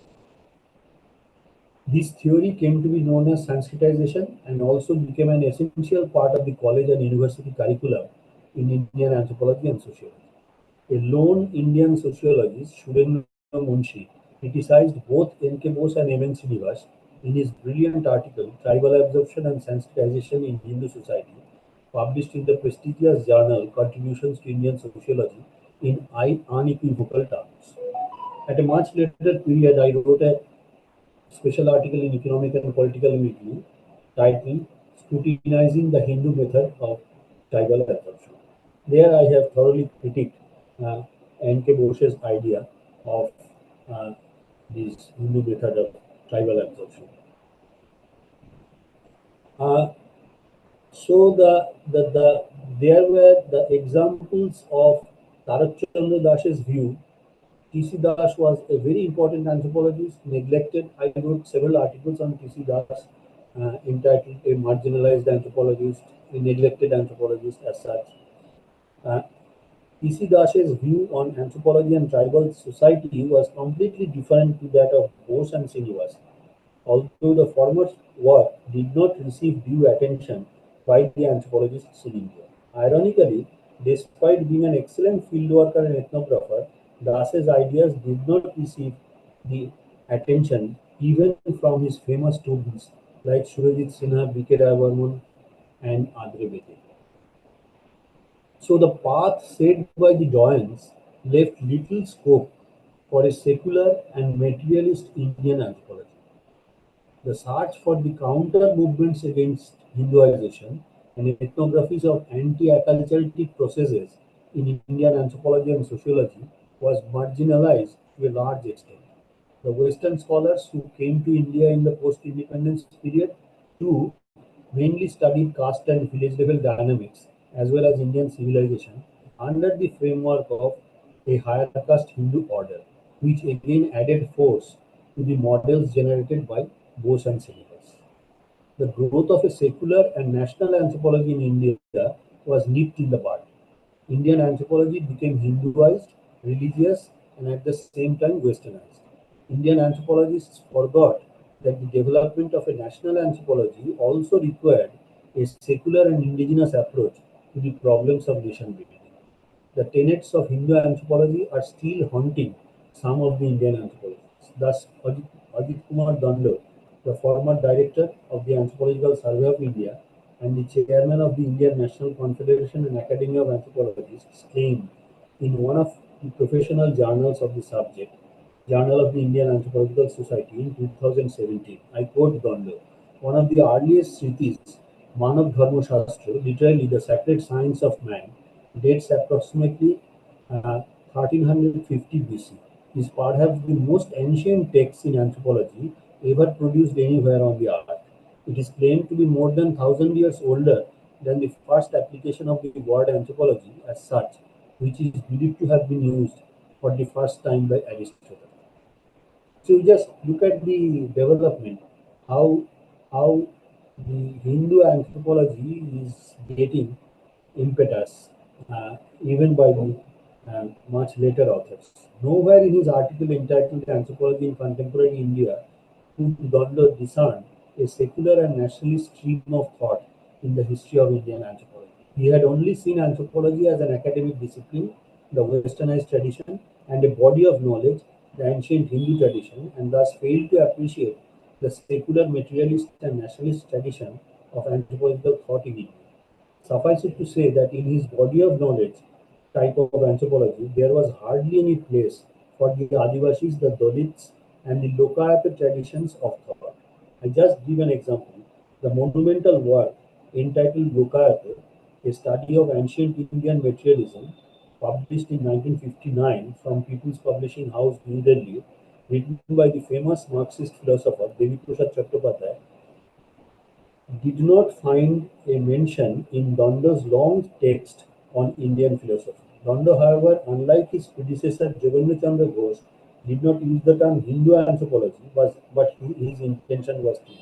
A: This theory came to be known as Sanskritization and also became an essential part of the college and university curriculum in Indian anthropology and sociology. A lone Indian sociologist, Surendra Munshi, criticized both N.K. Bose and M.N. Srinivas in his brilliant article Tribal Absorption and Sanskritization in Hindu Society, published in the prestigious journal Contributions to Indian Sociology in unequivocal terms. At a much later period, I wrote a special article in Economic and Political Weekly titled Scrutinizing the Hindu Method of Tribal Absorption. There I have thoroughly critiqued N.K. Bose's idea of uh, this Hindu method of tribal absorption. Uh, so there were the examples of Tarak Chandra Das's view. T.C. Das was a very important anthropologist, neglected. I wrote several articles on T.C. Das entitled A Marginalized Anthropologist, a Neglected Anthropologist as such. Uh, P.C. Das's view on anthropology and tribal society was completely different to that of Bose and Srinivas, although the former's work did not receive due attention by the anthropologists in India. Ironically, despite being an excellent field worker and ethnographer, Das's ideas did not receive the attention even from his famous students like Surajit Sinha, B.K. Rayavarman, and Adre Bede. So the path set by the Doyens left little scope for a secular and materialist Indian anthropology. The search for the counter movements against Hinduization and ethnographies of anti-acculturative processes in Indian anthropology and sociology was marginalized to a large extent. The Western scholars who came to India in the post-independence period too mainly studied caste and village level dynamics as well as Indian civilization under the framework of a higher caste Hindu order, which again added force to the models generated by Bose and Srinivas. The growth of a secular and national anthropology in India was nipped in the bud. Indian anthropology became Hinduized, religious, and at the same time Westernized. Indian anthropologists forgot that the development of a national anthropology also required a secular and indigenous approach to the problems of nation building. The tenets of Hindu anthropology are still haunting some of the Indian anthropologists. Thus, Ajit Kumar Dando, the former director of the Anthropological Survey of India and the chairman of the Indian National Confederation and Academy of Anthropologists, claimed in one of the professional journals of the subject, Journal of the Indian Anthropological Society in 2017. I quote Dando, one of the earliest Sritis, Manav Dharma Shastra, literally the sacred science of man, dates approximately 1350 BC, is perhaps the most ancient text in anthropology ever produced anywhere on the earth. It is claimed to be more than 1,000 years older than the first application of the word anthropology as such, which is believed to have been used for the first time by Aristotle. So you just look at the development, how the Hindu anthropology is getting impetus, even by the and much later authors. Nowhere in his article entitled Anthropology in Contemporary India could Donder discern a secular and nationalist stream of thought in the history of Indian anthropology. He had only seen anthropology as an academic discipline, the westernized tradition, and a body of knowledge, the ancient Hindu tradition, and thus failed to appreciate the secular materialist and nationalist tradition of anthropological thought in India. Suffice it to say that in his body of knowledge type of anthropology, there was hardly any place for the Adivashis, the Dalits, and the Lokayata traditions of thought. I just give an example. The monumental work entitled Lokayata, a study of ancient Indian materialism, published in 1959 from People's Publishing House, New Delhi, written by the famous Marxist philosopher Devi Prasad Chattopadhyay, did not find a mention in Dondo's long text on Indian philosophy. Dondo, however, unlike his predecessor Jagannath Chandra Ghosh, did not use the term Hindu anthropology, but his intention was clear,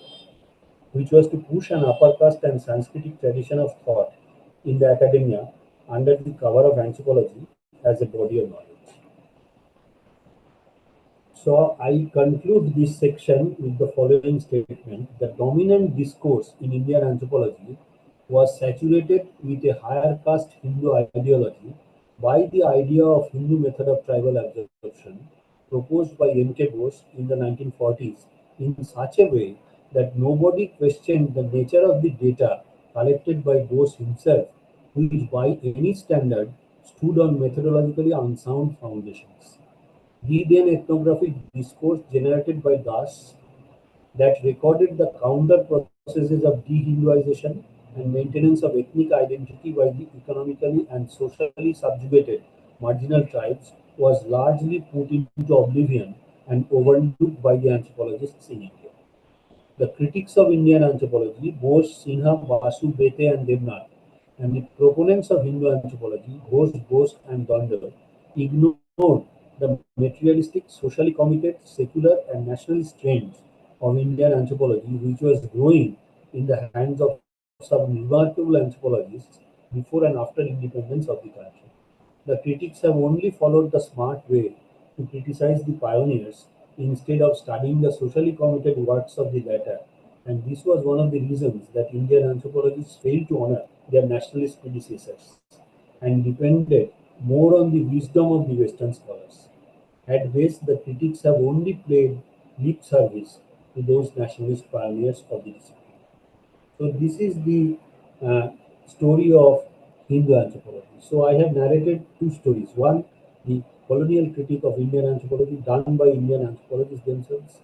A: which was to push an upper caste and Sanskritic tradition of thought in the academia under the cover of anthropology as a body of knowledge. So I conclude this section with the following statement. The dominant discourse in Indian anthropology was saturated with a higher caste Hindu ideology by the idea of Hindu method of tribal absorption proposed by M.K. Bose in the 1940s in such a way that nobody questioned the nature of the data collected by Bose himself, which by any standard stood on methodologically unsound foundations. The then ethnographic discourse generated by Das that recorded the counter processes of de-Hinduization and maintenance of ethnic identity by the economically and socially subjugated marginal tribes was largely put into oblivion and overlooked by the anthropologists in India. The critics of Indian anthropology, Bose, Sinha, Basu, Bete, and Devnath, and the proponents of Hindu anthropology, Ghosh, Bose, and Donder, ignored the materialistic, socially committed, secular, and nationalist trends of Indian anthropology, which was growing in the hands of some remarkable anthropologists before and after independence of the country. The critics have only followed the smart way to criticize the pioneers instead of studying the socially committed works of the latter, and this was one of the reasons that Indian anthropologists failed to honor their nationalist predecessors and depended more on the wisdom of the Western scholars. At best, the critics have only paid lip service to those nationalist pioneers of the discipline. So this is the uh, story of Hindu anthropology. So I have narrated two stories. One, the colonial critique of Indian anthropology done by Indian anthropologists themselves,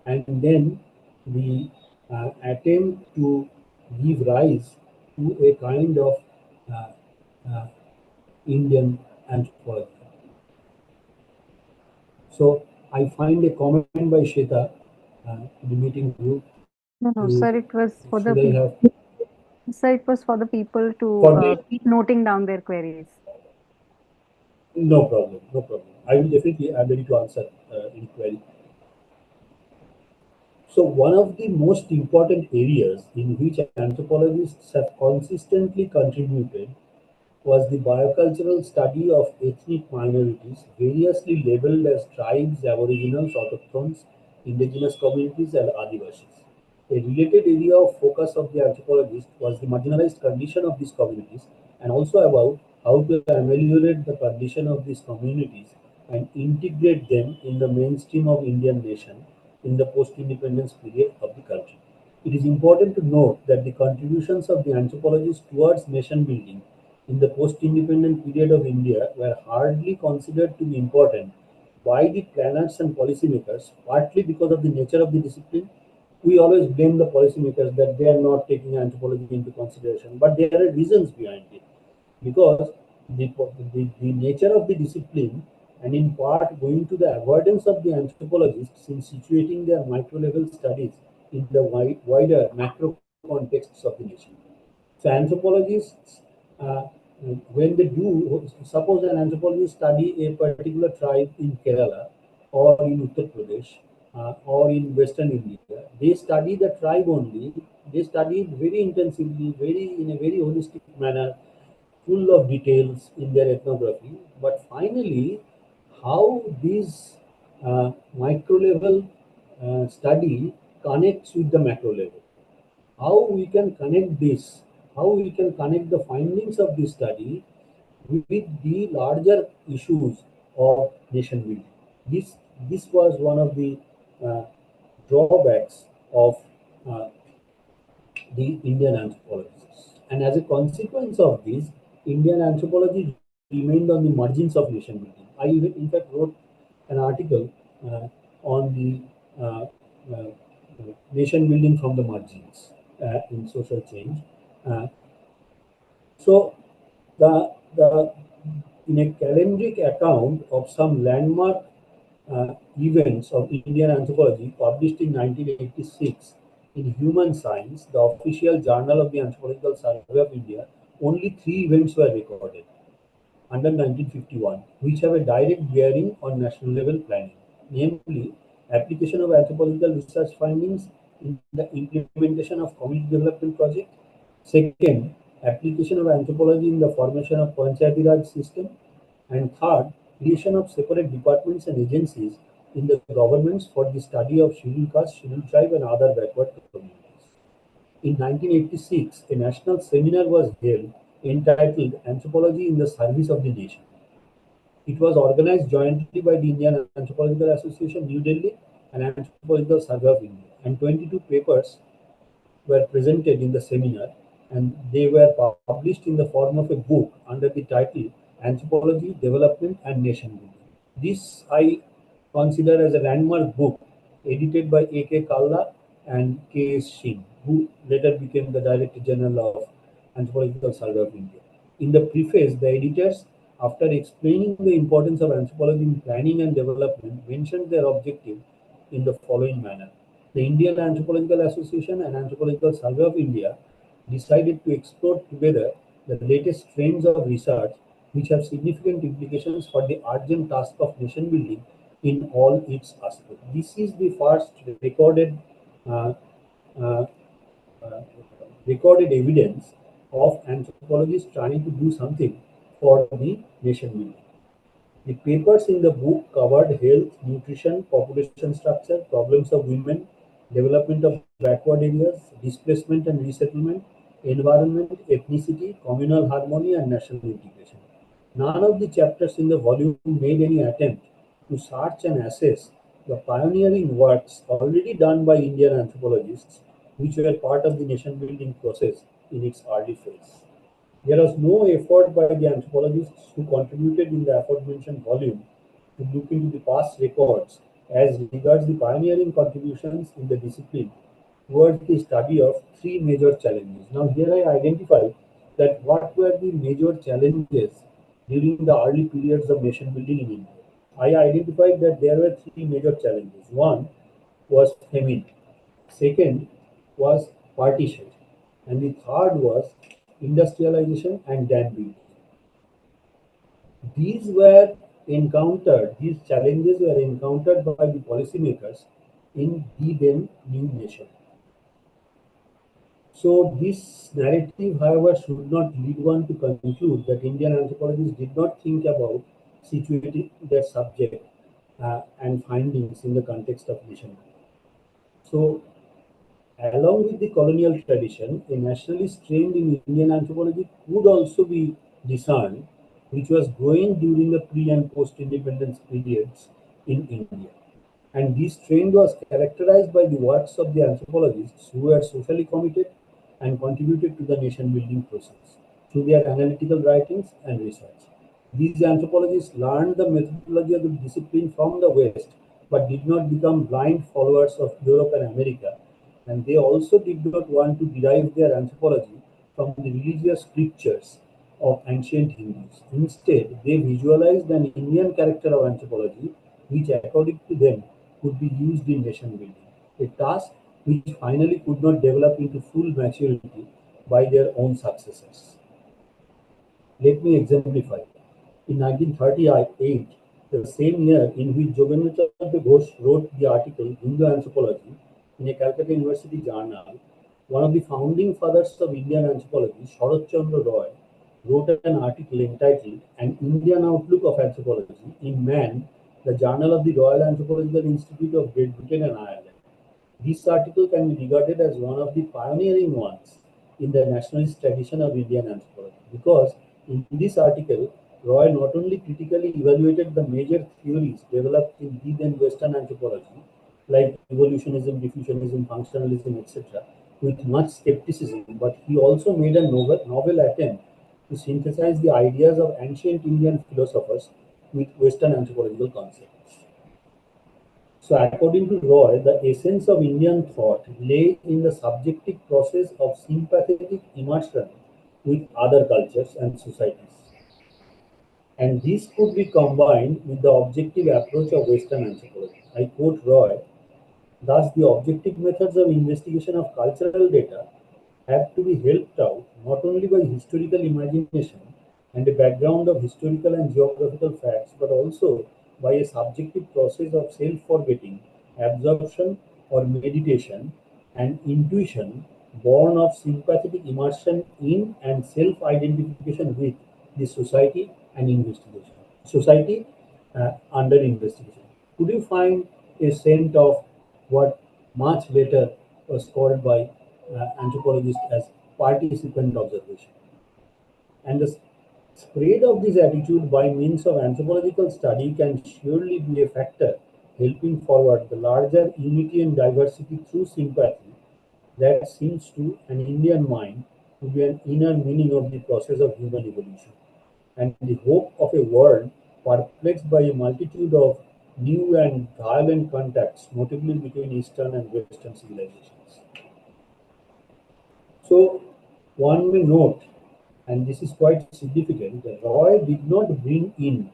A: and then the attempt to give rise to a kind of uh, uh, Indian anthropology. So I find a comment by Shweta in the meeting group
B: No,
A: to
B: sir, it was for the
A: should I
B: people.
A: have
B: Sir, it was for the people to
A: for the
B: keep noting down their queries.
A: no problem, no problem. I will definitely, I'm ready to answer any query. So one of the most important areas in which anthropologists have consistently contributed was the biocultural study of ethnic minorities, variously labeled as tribes, aboriginals, autochthones, indigenous communities, and Adivashis. A related area of focus of the anthropologist was the marginalized condition of these communities and also about how to ameliorate the condition of these communities and integrate them in the mainstream of Indian nation in the post-independence period of the country. It is important to note that the contributions of the anthropologists towards nation building in the post-independent period of India were hardly considered to be important by the planners and policymakers, partly because of the nature of the discipline. We always blame the policymakers that they are not taking anthropology into consideration, but there are reasons behind it. Because the nature of the discipline, and in part going to the avoidance of the anthropologists in situating their micro level studies in the wider macro contexts of the nation. So anthropologists, when they do, suppose an anthropologist study a particular tribe in Kerala or in Uttar Pradesh or in Western India, they study the tribe only. They study it very intensively, very in a very holistic manner, full of details in their ethnography, but finally, how this micro level study connects with the macro level, how we can connect this, how we can connect the findings of this study with the larger issues of nation building. This, this was one of the uh, drawbacks of uh, the Indian anthropologists. And as a consequence of this, Indian anthropology remained on the margins of nation building. I in fact wrote an article on the nation building from the margins in social change. Uh, so the in a calendric account of some landmark events of Indian anthropology published in 1986 in Human Science, the official journal of the Anthropological Survey of India, only 3 events were recorded under 1951, which have a direct bearing on national level planning, namely application of anthropological research findings in the implementation of community development project. Second, application of anthropology in the formation of Panchayati Raj system. And third, creation of separate departments and agencies in the governments for the study of scheduled caste, scheduled tribe, and other backward communities. In 1986, a national seminar was held entitled Anthropology in the Service of the Nation. It was organized jointly by the Indian Anthropological Association, New Delhi, and Anthropological Survey of India, and 22 papers were presented in the seminar, and they were published in the form of a book under the title Anthropology, Development, and Nation Building. This I consider as a landmark book edited by A.K. Kalla and K.S. Singh, who later became the Director General of Anthropological Survey of India. In the preface, the editors, after explaining the importance of anthropology in planning and development, mentioned their objective in the following manner. The Indian Anthropological Association and Anthropological Survey of India decided to explore together the latest trends of research which have significant implications for the urgent task of nation building in all its aspects. This is the first uh, uh, uh, recorded evidence of anthropologists trying to do something for the nation building. The papers in the book covered health, nutrition, population structure, problems of women, development of backward areas, displacement and resettlement, environment, ethnicity, communal harmony, and national integration. None of the chapters in the volume made any attempt to search and assess the pioneering works already done by Indian anthropologists, which were part of the nation building process in its early phase. There was no effort by the anthropologists who contributed in the aforementioned volume to look into the past records as regards the pioneering contributions in the discipline towards the study of 3 major challenges. Now, here I identify that what were the major challenges during the early periods of nation building in India. I identified that there were 3 major challenges. One was famine. Second was partition. And the third was industrialization and dam building. These challenges were encountered by the policymakers in the then new nation. So this narrative, however, should not lead one to conclude that Indian anthropologists did not think about situating their subject and findings in the context of nation. So along with the colonial tradition, a nationalist trend in Indian anthropology could also be discerned, which was growing during the pre and post independence periods in India. And this trend was characterized by the works of the anthropologists who were socially committed and contributed to the nation building process through their analytical writings and research. These anthropologists learned the methodology of the discipline from the West, but did not become blind followers of Europe and America, and they also did not want to derive their anthropology from the religious scriptures of ancient Hindus. Instead, they visualized an Indian character of anthropology, which, according to them, could be used in nation building, a task which finally could not develop into full maturity by their own successors. Let me exemplify. In 1938, the same year in which Developmental Ghosh wrote the article Hindu Anthropology in a Calcutta University journal, one of the founding fathers of Indian anthropology, Sharat Chandra Roy, wrote an article entitled An Indian Outlook of Anthropology in Man, the Journal of the Royal Anthropological Institute of Great Britain and Ireland. This article can be regarded as one of the pioneering ones in the nationalist tradition of Indian anthropology because in this article, Roy not only critically evaluated the major theories developed in the then Western anthropology, like evolutionism, diffusionism, functionalism, etc., with much skepticism, but he also made a novel attempt to synthesize the ideas of ancient Indian philosophers with Western anthropological concepts. So, according to Roy, the essence of Indian thought lay in the subjective process of sympathetic immersion with other cultures and societies. And this could be combined with the objective approach of Western anthropology. I quote Roy: thus, the objective methods of investigation of cultural data have to be helped out not only by historical imagination and a background of historical and geographical facts, but also by a subjective process of self-forgetting, absorption or meditation, and intuition born of sympathetic immersion in and self-identification with the society and investigation. Society under investigation. Could you find a scent of what much later was called by anthropologists as participant observation? And the spread of this attitude by means of anthropological study can surely be a factor helping forward the larger unity and diversity through sympathy that seems to an Indian mind to be an inner meaning of the process of human evolution and the hope of a world perplexed by a multitude of new and violent contacts, notably between Eastern and Western civilizations. So, one may note, and this is quite significant, that Roy did not bring in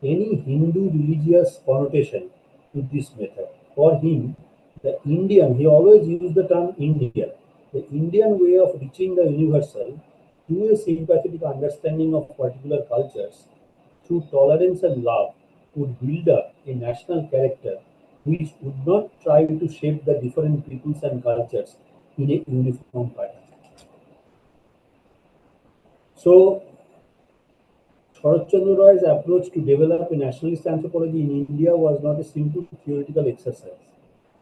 A: any Hindu religious connotation to this method. For him, the Indian, he always used the term Indian, the Indian way of reaching the universal through a sympathetic understanding of particular cultures through tolerance and love would build up a national character which would not try to shape the different peoples and cultures in a uniform pattern. So, Sharat Chandra Roy's approach to develop a nationalist anthropology in India was not a simple theoretical exercise.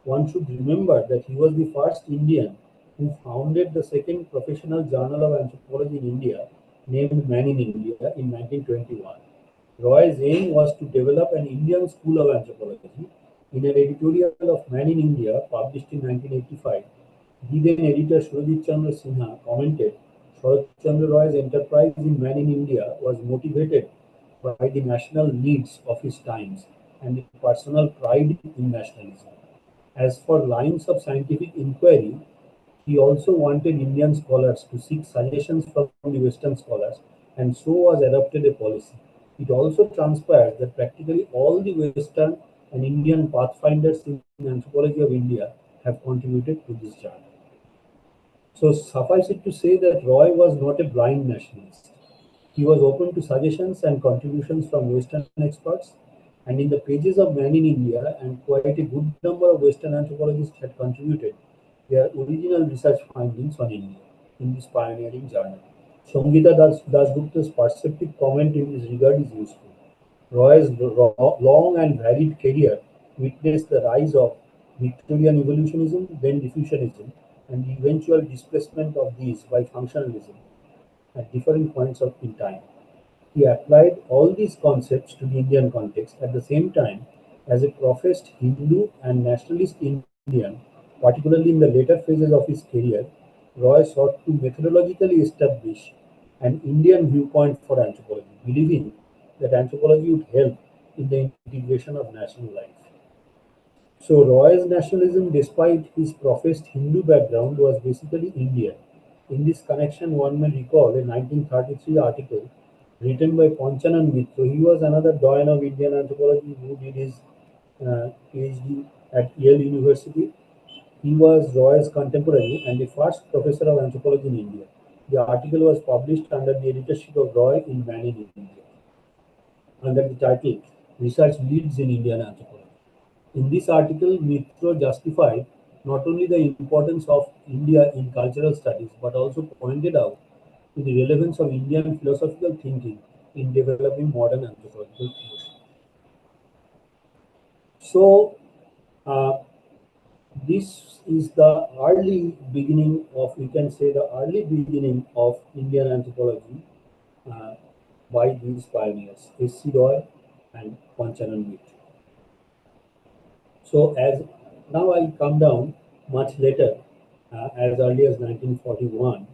A: One should remember that he was the first Indian who founded the second professional journal of anthropology in India, named Man in India, in 1921. Roy's aim was to develop an Indian school of anthropology. In an editorial of Man in India, published in 1985, the then editor Surajit Chandra Sinha commented, Sharat Chandra Roy's enterprise in Man in India was motivated by the national needs of his times and the personal pride in nationalism. As for lines of scientific inquiry, he also wanted Indian scholars to seek suggestions from the Western scholars, and so was adopted a policy. It also transpired that practically all the Western and Indian pathfinders in anthropology of India have contributed to this journey. So suffice it to say that Roy was not a blind nationalist. He was open to suggestions and contributions from Western experts, and in the pages of Man in India, and quite a good number of Western anthropologists had contributed their original research findings on India in this pioneering journal. Sangita Dasgupta's perceptive comment in this regard is useful. Roy's long and varied career witnessed the rise of Victorian evolutionism, then diffusionism, and the eventual displacement of these by functionalism at different points in time. He applied all these concepts to the Indian context at the same time as a professed Hindu and nationalist Indian, particularly in the later phases of his career. Roy sought to methodologically establish an Indian viewpoint for anthropology, believing that anthropology would help in the integration of national life. So Roy's nationalism, despite his professed Hindu background, was basically Indian. In this connection, one may recall a 1933 article written by Panchanan Mitra. He was another doyen of Indian anthropology who did his PhD at Yale University. He was Roy's contemporary and the first professor of anthropology in India. The article was published under the editorship of Roy in Man in India, under the title Research Leads in Indian Anthropology. In this article, Mitra justified not only the importance of India in cultural studies, but also pointed out to the relevance of Indian philosophical thinking in developing modern anthropological theory. So, uh, this is the early beginning of, we can say, the early beginning of Indian anthropology uh, by these pioneers, S.C. Roy and Panchanan Mitra. So, as now I come down much later, as early as 1941,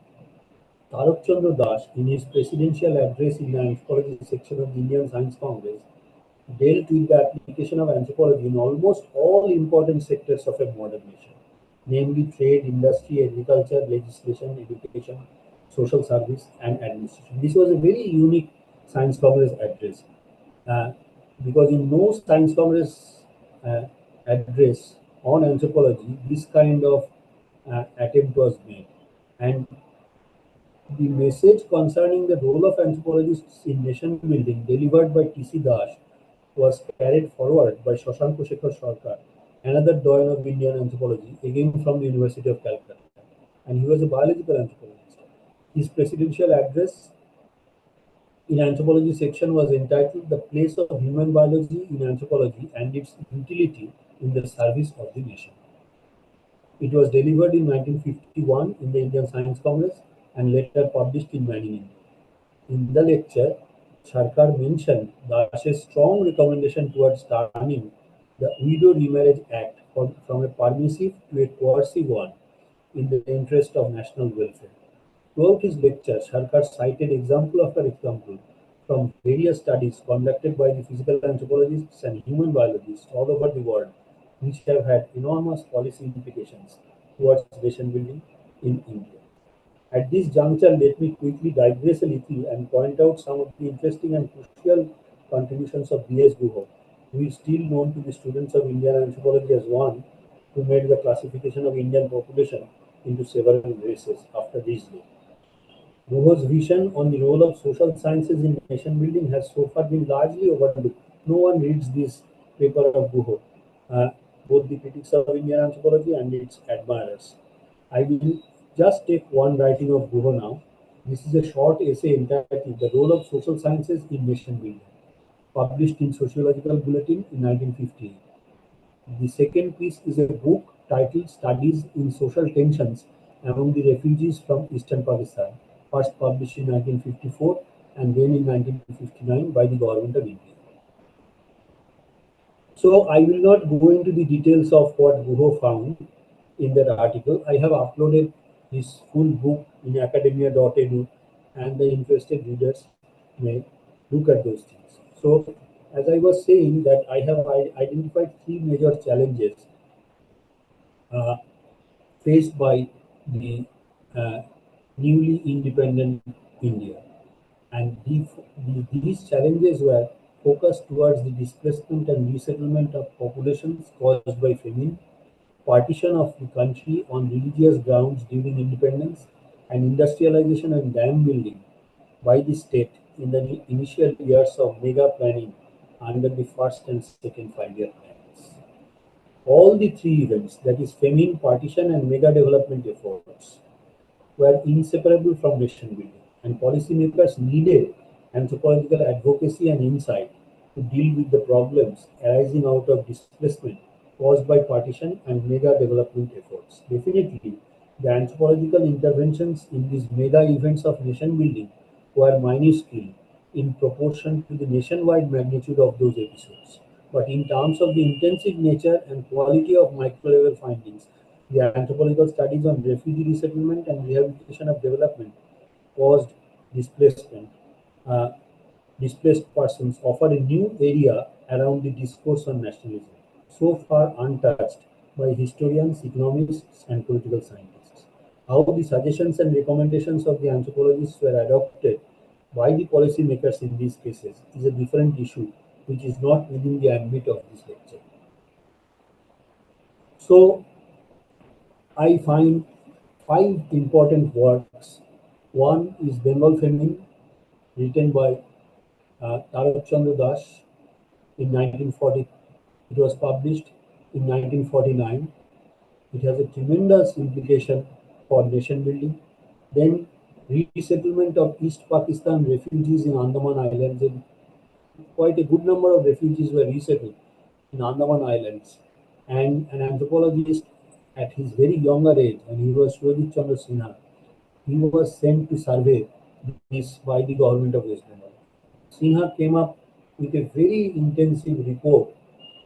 A: Tarak Chandra Das, in his presidential address in the anthropology section of the Indian Science Congress, dealt with the application of anthropology in almost all important sectors of a modern nation, namely trade, industry, agriculture, legislation, education, social service, and administration. This was a very unique Science Congress address uh, because in no Science Congress uh, address on anthropology, this kind of attempt was made. And the message concerning the role of anthropologists in nation building delivered by T.C. Das was carried forward by Shashank Shekhar Sarkar, another doyen of Indian anthropology, again from the University of Calcutta, and he was a biological anthropologist. His presidential address in anthropology section was entitled "The Place of Human Biology in Anthropology and Its Utility in the Service of the Nation." It was delivered in 1951 in the Indian Science Congress and later published in Made in India. In the lecture, Sarkar mentioned Das's strong recommendation towards turning the Widow Remarriage Act from a permissive to a coercive one in the interest of national welfare. Throughout his lecture, Sarkar cited example after example from various studies conducted by the physical anthropologists and human biologists all over the world, which have had enormous policy implications towards nation building in India. At this juncture, let me quickly digress a little and point out some of the interesting and crucial contributions of B.H. Guha, who is still known to the students of Indian anthropology as one who made the classification of Indian population into several races after his death. Guha's vision on the role of social sciences in nation building has so far been largely overlooked. No one reads this paper of Guha, uh, both the critics of Indian anthropology and its admirers. I will just take one writing of Guha now. This is a short essay entitled "The Role of Social Sciences in Nation Building," published in Sociological Bulletin in 1958. The second piece is a book titled "Studies in Social Tensions Among the Refugees from Eastern Pakistan," first published in 1954 and then in 1959 by the Government of India. So I will not go into the details of what Guha found in that article. I have uploaded his full book in academia.edu and the interested readers may look at those things. So as I was saying that I have identified three major challenges uh, faced by the uh, newly independent India. And these challenges were focused towards the displacement and resettlement of populations caused by famine, partition of the country on religious grounds during independence, and industrialization and dam building by the state in the initial years of mega planning under the first and second 5-year plans. All the three events, that is famine, partition, and mega development efforts, were inseparable from nation building, and policymakers needed anthropological advocacy and insight to deal with the problems arising out of displacement caused by partition and mega development efforts. Definitely, the anthropological interventions in these mega events of nation building were minuscule in proportion to the nationwide magnitude of those episodes. But in terms of the intensive nature and quality of micro-level findings, the anthropological studies on refugee resettlement and rehabilitation of development caused displacement, uh, displaced persons offer a new area around the discourse on nationalism, so far untouched by historians, economists, and political scientists. How the suggestions and recommendations of the anthropologists were adopted by the policymakers in these cases is a different issue which is not within the ambit of this lecture. So, I find five important works. One is Bengal Famine, written by Tarak Chandra Das in 1940. It was published in 1949. It has a tremendous implication for nation building. Then resettlement of East Pakistan refugees in Andaman Islands. And quite a good number of refugees were resettled in Andaman Islands. And an anthropologist at his very younger age, and he was Shwedit Chandra Sinha, he was sent to survey this by the government of West Bengal. Sinha came up with a very intensive report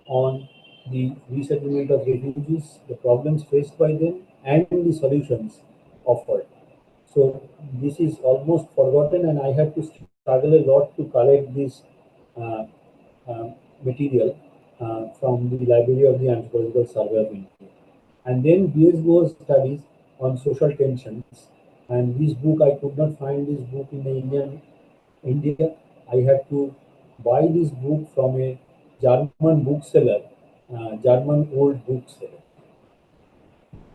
A: on the resettlement of refugees, the problems faced by them, and the solutions offered. So this is almost forgotten, and I had to struggle a lot to collect this uh, material from the Library of the Anthropological Survey of India. And then B.S. Guha's studies on social tensions. And this book, I could not find this book in the India. I had to buy this book from a German bookseller, German old bookseller,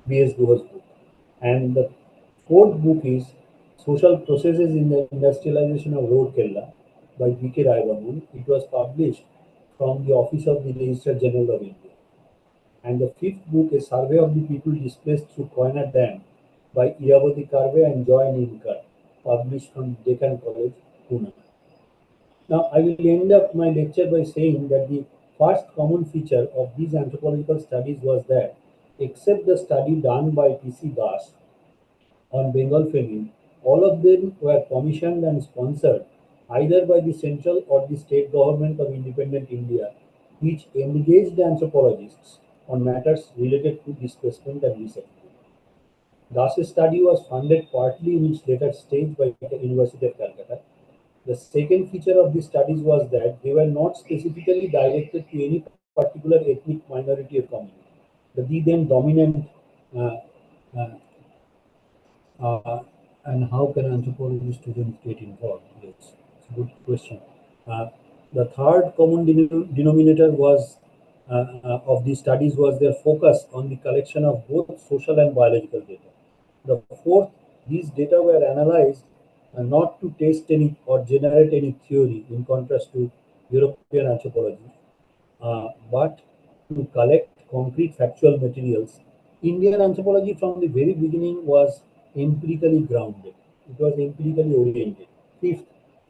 A: B.S. Guha's book. And the fourth book is Social Processes in the Industrialization of Rourkela by B.K. Raibarman. It was published from the Office of the Registrar General of India. And the fifth book, A Survey of the People Displaced Through Koyna Dam by Irabati Karve and Joy Ninkar, published from Deccan College, Pune. Now, I will end up my lecture by saying that the first common feature of these anthropological studies was that, except the study done by P.C. Das on Bengal famine, all of them were commissioned and sponsored either by the central or the state government of independent India, which engaged anthropologists on matters related to displacement and resettlement. Das's study was funded partly in its later stage by the University of Calcutta. The second feature of these studies was that they were not specifically directed to any particular ethnic minority or community. The then dominant uh, uh, and how can anthropology students get involved? Yes, it's a good question. Uh, the third common denominator was of these studies was their focus on the collection of both social and biological data. The fourth, these data were analyzed not to test any or generate any theory, in contrast to European anthropology, but to collect concrete factual materials. Indian anthropology from the very beginning was empirically grounded. It was empirically oriented. Fifth,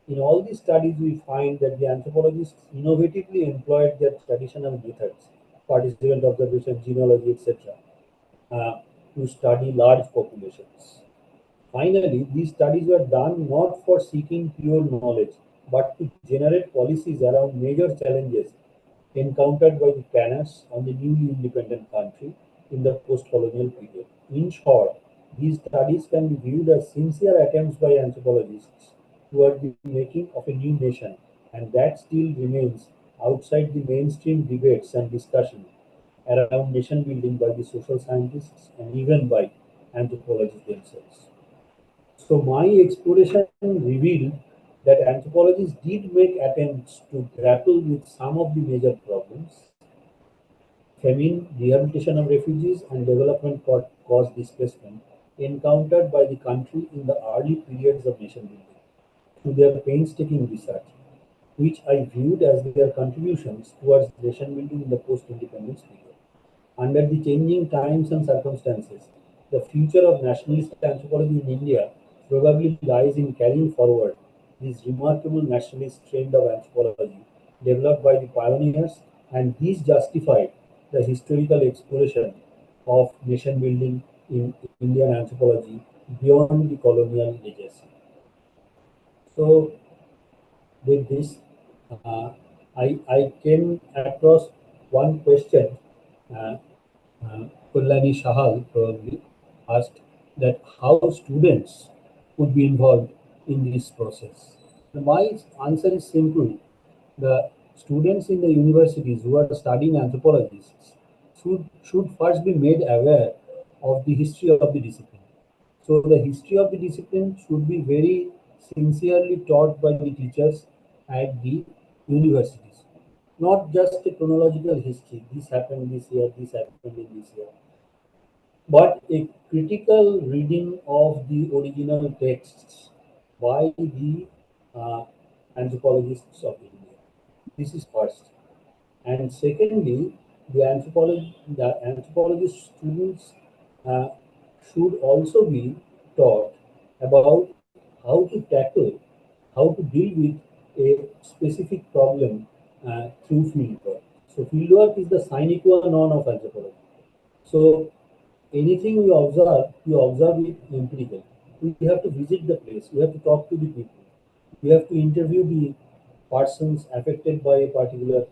A: in all these studies, we find that the anthropologists innovatively employed their traditional methods, participant observation, genealogy, etc., to study large populations. Finally, these studies were done not for seeking pure knowledge, but to generate policies around major challenges encountered by the planners on the newly independent country in the post-colonial period. In short, these studies can be viewed as sincere attempts by anthropologists toward the making of a new nation, and that still remains outside the mainstream debates and discussion around nation building by the social scientists and even by anthropologists themselves. So my exploration revealed that anthropologists did make attempts to grapple with some of the major problems: famine, rehabilitation of refugees, and development caused displacement encountered by the country in the early periods of nation building through their painstaking research, which I viewed as their contributions towards nation building in the post-independence period. Under the changing times and circumstances, the future of nationalist anthropology in India probably lies in carrying forward this remarkable nationalist trend of anthropology developed by the pioneers, and these justified the historical exploration of nation building in Indian anthropology beyond the colonial legacy. So, with this, uh, I came across one question. Uh, Kullani Shahal probably asked that how students could be involved in this process. My answer is simple. The students in the universities who are studying anthropologists should first be made aware of the history of the discipline. So the history of the discipline should be very sincerely taught by the teachers at the universities. Not just a chronological history, this happened this year, this happened in this year, but a critical reading of the original texts by the uh, anthropologists of India. This is first. And secondly, the anthropologist students uh, should also be taught about how to tackle, how to deal with a specific problem through fieldwork. So fieldwork is the sine qua non of anthropology. So anything we observe it empirically. We have to visit the place, we have to talk to the people, we have to interview the persons affected by a particular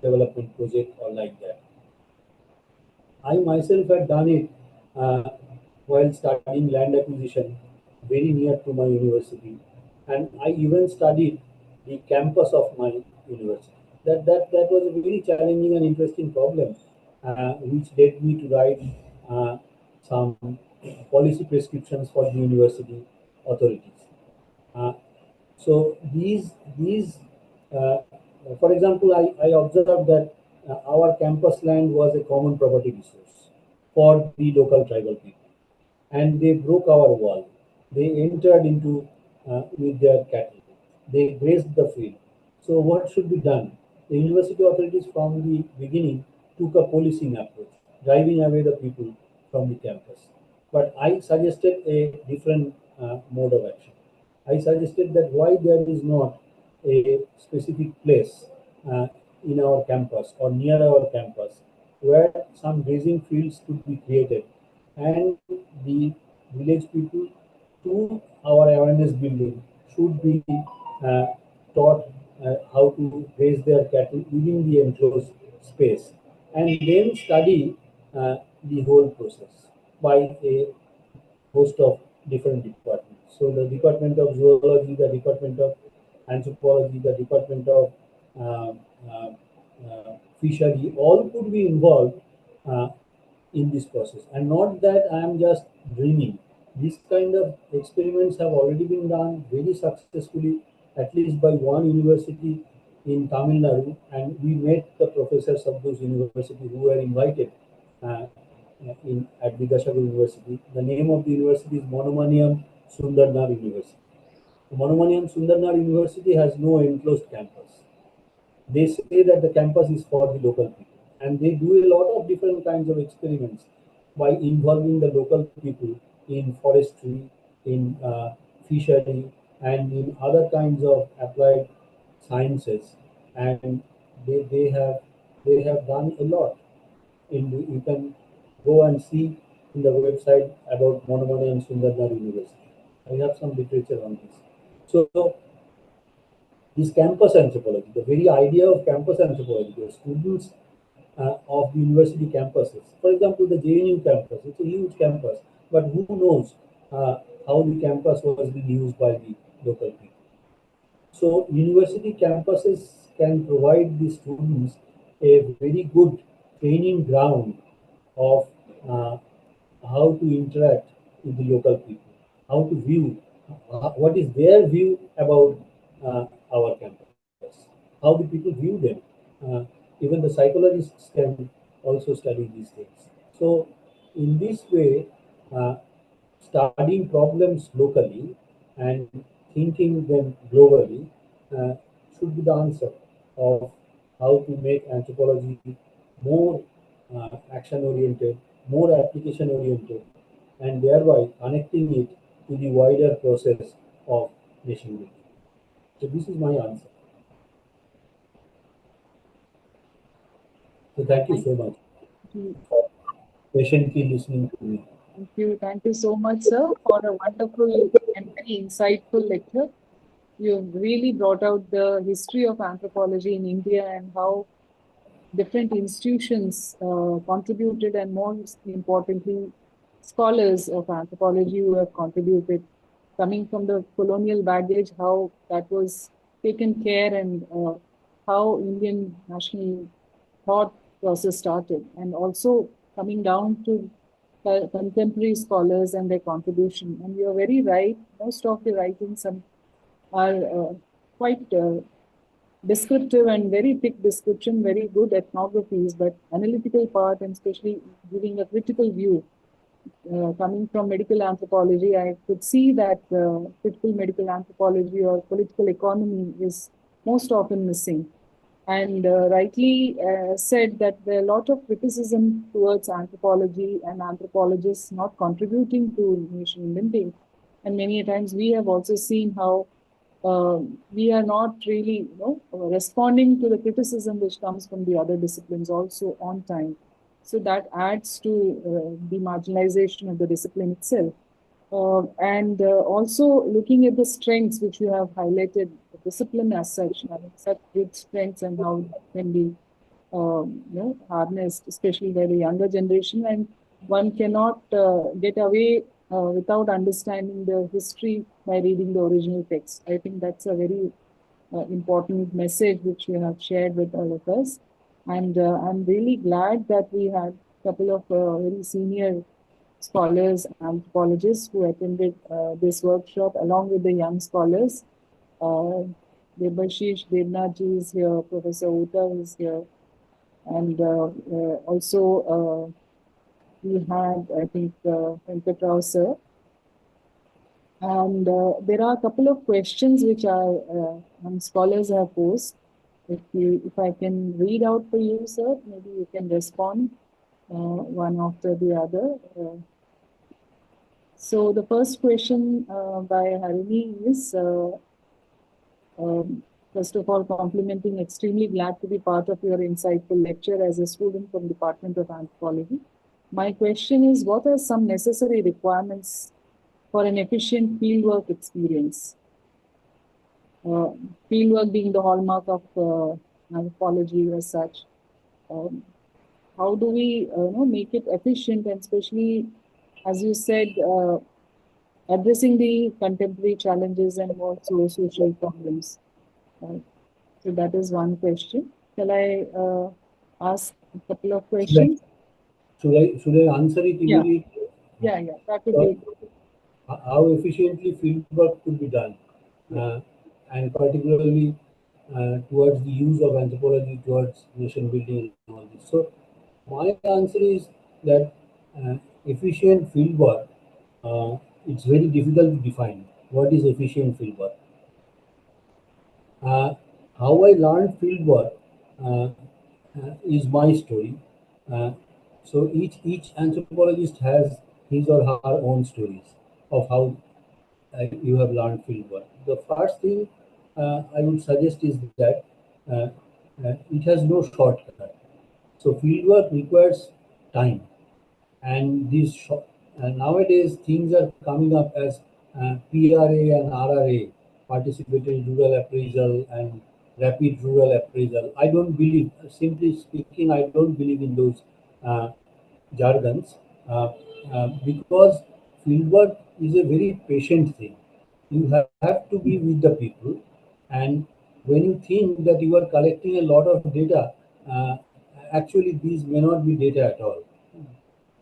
A: development project or like that. I myself had done it uh, while studying land acquisition very near to my university, and I even studied the campus of my university. That was a very challenging and interesting problem, which led me to write some policy prescriptions for the university authorities. Uh, so these, for example, I observed that our campus land was a common property resource for the local tribal people, and they broke our wall. They entered into with their cattle. They grazed the field. So what should be done? The university authorities from the beginning took a policing approach, driving away the people from the campus. But I suggested a different mode of action. I suggested that why there is not a specific place uh, in our campus or near our campus where some grazing fields could be created, and the village people to our awareness building should be uh, taught how to raise their cattle within the enclosed space, and then study the whole process by a host of different departments. So the Department of Zoology, the Department of Anthropology, the Department of uh, uh, Fishery, all could be involved uh, in this process. And not that I am just dreaming. These kind of experiments have already been done very successfully, at least by one university in Tamil Nadu, and we met the professors of those universities who were invited uh, at Vidyasagar University. The name of the university is Monomaniam Sundarnar University. Monomaniam Sundarnar University has no enclosed campus. They say that the campus is for the local people, and they do a lot of different kinds of experiments by involving the local people in forestry, in fishery, and in other kinds of applied sciences, and they have done a lot. You can go and see in the website about Monomani and Sundarnar University. I have some literature on this. So this campus anthropology, the very idea of campus anthropology, the students of the university campuses. For example, the JNU campus, it's a huge campus, but who knows how the campus was being used by the local people. So university campuses can provide the students a very good training ground of uh, how to interact with the local people, how to view, what is their view about our campus, how the people view them. Even the psychologists can also study these things. So in this way, uh, studying problems locally and thinking them globally uh, should be the answer of how to make anthropology more action oriented, more application oriented, and thereby connecting it to the wider process of nation building. So this is my answer. So thank you so much for patiently listening to me.
D: Thank you. Thank you so much, sir, for a wonderful and very insightful lecture. You've really brought out the history of anthropology in India and how different institutions contributed, and most importantly, scholars of anthropology who have contributed, coming from the colonial baggage, how that was taken care, and how Indian national thought process started, and also coming down to contemporary scholars and their contribution. And you're very right, most of the writings are quite descriptive and very thick description, very good ethnographies, but analytical part, and especially giving a critical view. Coming from medical anthropology, I could see that critical medical anthropology or political economy is most often missing. And rightly said that there are a lot of criticism towards anthropology and anthropologists not contributing to nation building. And many times we have also seen how we are not really, responding to the criticism which comes from the other disciplines also on time. So that adds to the marginalization of the discipline itself. And also looking at the strengths which you have highlighted, the discipline as such, I mean, such good strengths and how it can be harnessed, especially by the younger generation. And one cannot get away without understanding the history by reading the original text. I think that's a very important message which you have shared with all of us. And I'm really glad that we had a couple of very senior scholars, anthropologists who attended this workshop along with the young scholars. Debashish Devnathji is here, Professor Uta is here, and also we had, I think, Anthropos sir. And there are a couple of questions which our scholars have posed. If I can read out for you, sir, maybe you can respond one after the other. So the first question by Harini is, first of all, complimenting, extremely glad to be part of your insightful lecture as a student from Department of Anthropology. My question is, what are some necessary requirements for an efficient fieldwork experience? Fieldwork being the hallmark of anthropology as such. How do we make it efficient, and especially, as you said, addressing the contemporary challenges and also social problems? So that is one question. Shall I ask a couple of questions?
A: Should I answer it immediately?
D: Yeah, that would be.
A: How efficiently fieldwork could be done, and particularly towards the use of anthropology towards nation building and all this. So my answer is that efficient fieldwork, it's very difficult to define. What is efficient fieldwork? How I learned fieldwork is my story. Uh, so each anthropologist has his or her own stories of how you have learned fieldwork. The first thing I would suggest is that it has no shortcut. So fieldwork requires time, and nowadays things are coming up as PRA and RRA, participatory rural appraisal and rapid rural appraisal. I don't believe, simply speaking, I don't believe in those uh, jargons, because fieldwork is a very patient thing. You have to be with the people, and when you think that you are collecting a lot of data, actually these may not be data at all.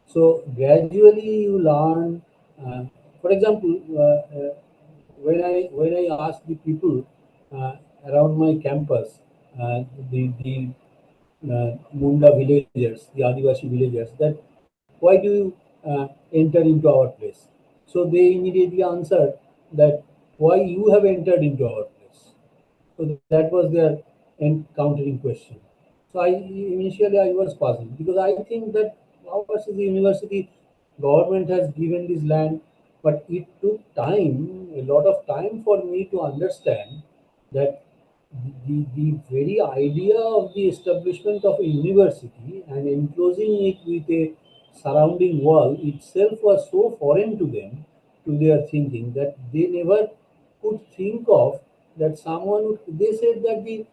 A: So gradually you learn. For example, when I ask the people around my campus, the Munda villagers, the Adivasi villagers, that why do you enter into our place? So they immediately answered that why you have entered into our place. So that was their countering question. So initially I was puzzled because I think that ours is the university, government has given this land, but it took time, a lot of time for me to understand that the very idea of the establishment of a university and enclosing it with a surrounding wall itself was so foreign to them, to their thinking, that they never could think of that someone would, they said that these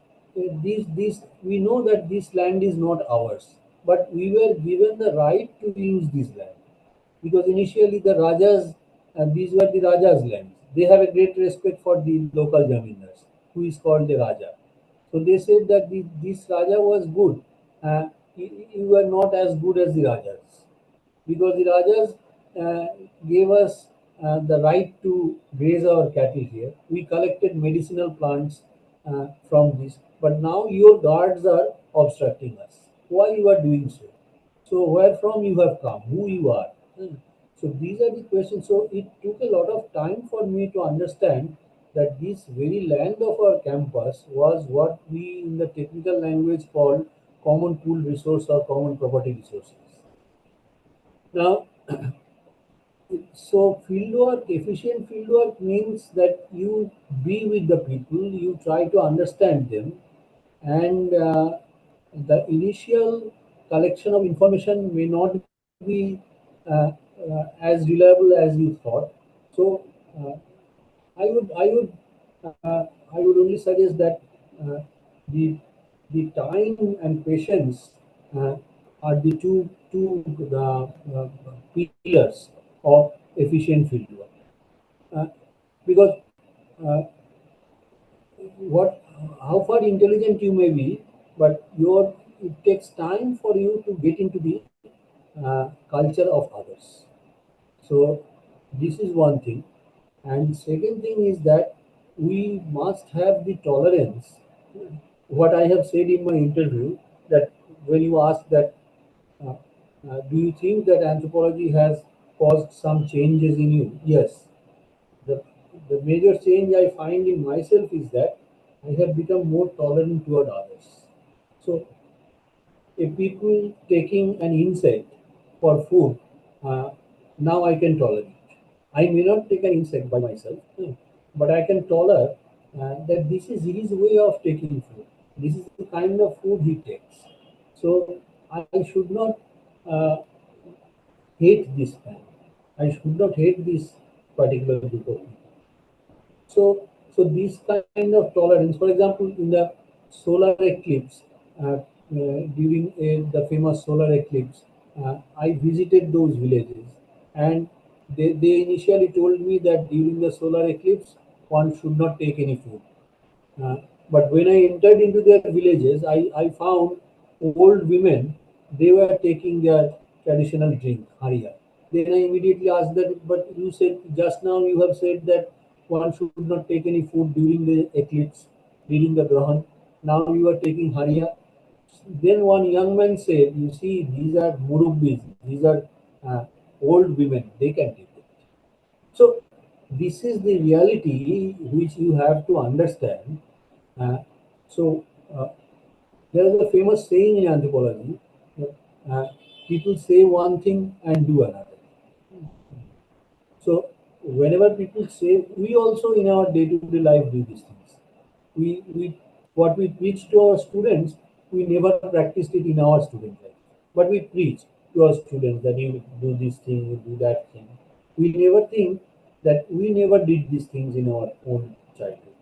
A: we know that this land is not ours, but we were given the right to use this land because initially the Rajas, these were the Rajas' lands. They have a great respect for the local Jamindars, who is called the Raja. So they said that this Raja was good. You were not as good as the Rajas, because the Rajas uh, gave us the right to graze our cattle here. We collected medicinal plants from this, but now your guards are obstructing us. Why you are doing so? So where from you have come? Who you are? So these are the questions. So it took a lot of time for me to understand that this very land of our campus was what we in the technical language called common pool resource or common property resources. Now, So fieldwork, efficient fieldwork means that you be with the people, you try to understand them, and the initial collection of information may not be as reliable as you thought. So uh, I would I would I would only suggest that uh, the the time and patience uh, are the two pillars of efficient fieldwork. Uh, because uh, what how far intelligent you may be, but your it takes time for you to get into the culture of others. So this is one thing, and second thing is that we must have the tolerance. What I have said in my interview, that when you ask that, uh, do you think that anthropology has caused some changes in you? Yes, the, the major change I find in myself is that I have become more tolerant toward others. So, a people taking an insect for food, uh, now I can tolerate. I may not take an insect by myself, but I can tolerate that this is his way of taking food. This is the kind of food he takes. So, I should not uh, hate this man. I should not hate this particular group of people. So this kind of tolerance, for example, in the solar eclipse, during the famous solar eclipse, I visited those villages, and they initially told me that during the solar eclipse, one should not take any food. Uh, but when I entered into their villages, I found old women, they were taking their traditional drink, haria. Then I immediately asked that, but you said just now you have said that one should not take any food during the eclipse, during the Grahan. Now you are taking haria. Then one young man said, you see, these are murubbis, these are old women, they can take it. So this is the reality which you have to understand. Uh, so there is a famous saying in anthropology: uh, people say one thing and do another. So whenever people say, we also in our day-to-day life do these things. We what we preach to our students, we never practiced it in our student life. But we preach to our students that you do this thing, you do that thing. We never think that we never did these things in our own childhood.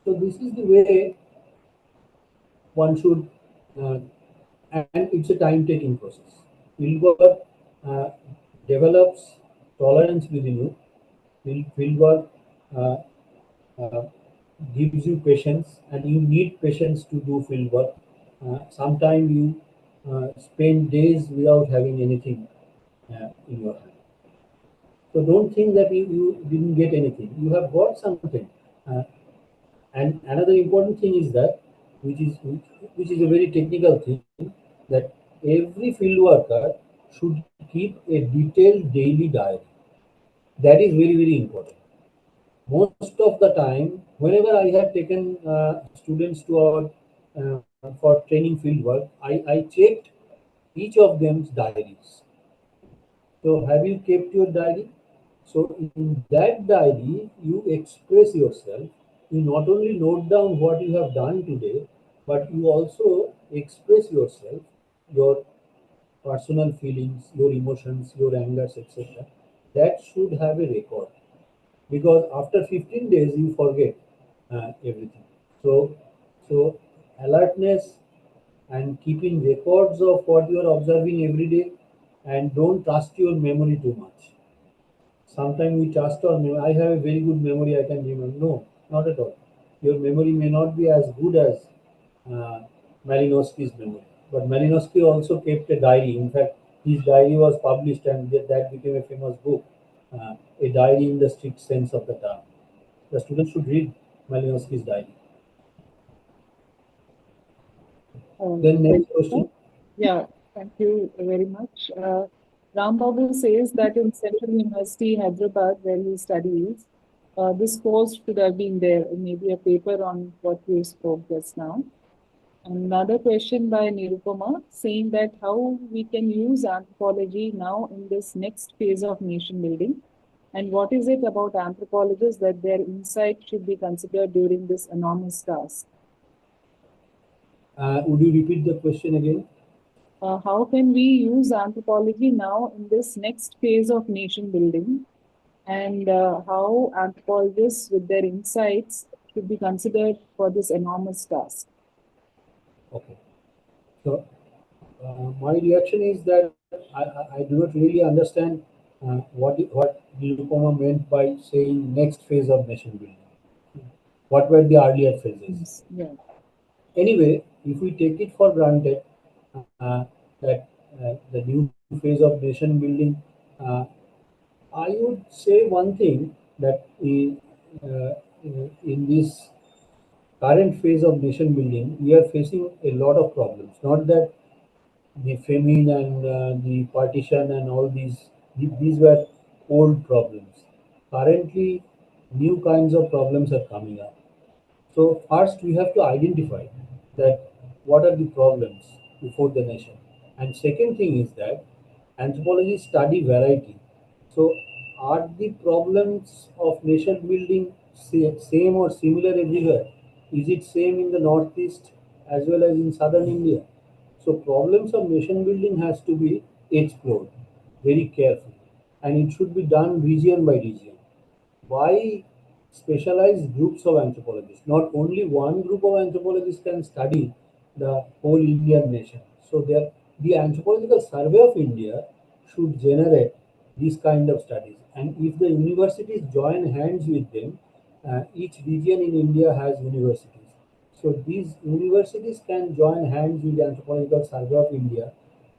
A: So this is the way one should, uh, and it's a time-taking process. Fieldwork uh, develops tolerance within you. Fieldwork uh, uh, gives you patience, and you need patience to do field work. Sometimes you spend days without having anything in your hand. So don't think that you didn't get anything. You have got something. Uh, and another important thing is that, which is a very technical thing, that every field worker should keep a detailed daily diary. That is very, very important. Most of the time, whenever I have taken students to our for training field work, I checked each of them's diaries. So have you kept your diary? So in that diary, you express yourself. You not only note down what you have done today, but you also express yourself, your personal feelings, your emotions, your angers, etc. That should have a record, because after 15 days you forget everything. So so alertness and keeping records of what you are observing every day, and don't trust your memory too much. Sometimes we trust our memory. I have a very good memory, I can remember. No, not at all. Your memory may not be as good as uh, Malinowski's memory, but Malinowski also kept a diary. In fact, his diary was published, and that became a famous book, a diary in the strict sense of the term. The students should read Malinowski's diary. Then
D: Thank
A: next
D: you, sir.
A: question.
D: Yeah, thank you very much. Ram Babu says that in Central University, Hyderabad, where he studies, this course should have been there, maybe a paper on what you spoke just now. Another question by Nirupama saying that how we can use anthropology now in this next phase of nation building. And what is it about anthropologists that their insight should be considered during this enormous task?
A: Would you repeat the question again?
D: How can we use anthropology now in this next phase of nation building? And how anthropologists, with their insights, should be considered for this enormous task?
A: Okay. So my reaction is that I do not really understand what Nirupama meant by saying next phase of nation building. What were the earlier phases?
D: Yes. Yeah.
A: Anyway, if we take it for granted that the new phase of nation building, I would say one thing that in this current phase of nation building, we are facing a lot of problems. Not that the famine and the partition and all these were old problems. Currently, new kinds of problems are coming up. So first we have to identify that what are the problems before the nation. And second thing is that anthropology study variety. So are the problems of nation building same or similar everywhere? Is it same in the northeast as well as in southern India? So problems of nation building has to be explored very carefully, and it should be done region by region. Why specialized groups of anthropologists? Not only one group of anthropologists can study the whole Indian nation. So the Anthropological Survey of India should generate these kind of studies. And if the universities join hands with them, each region in India has universities. So these universities can join hands with the Anthropological Survey of India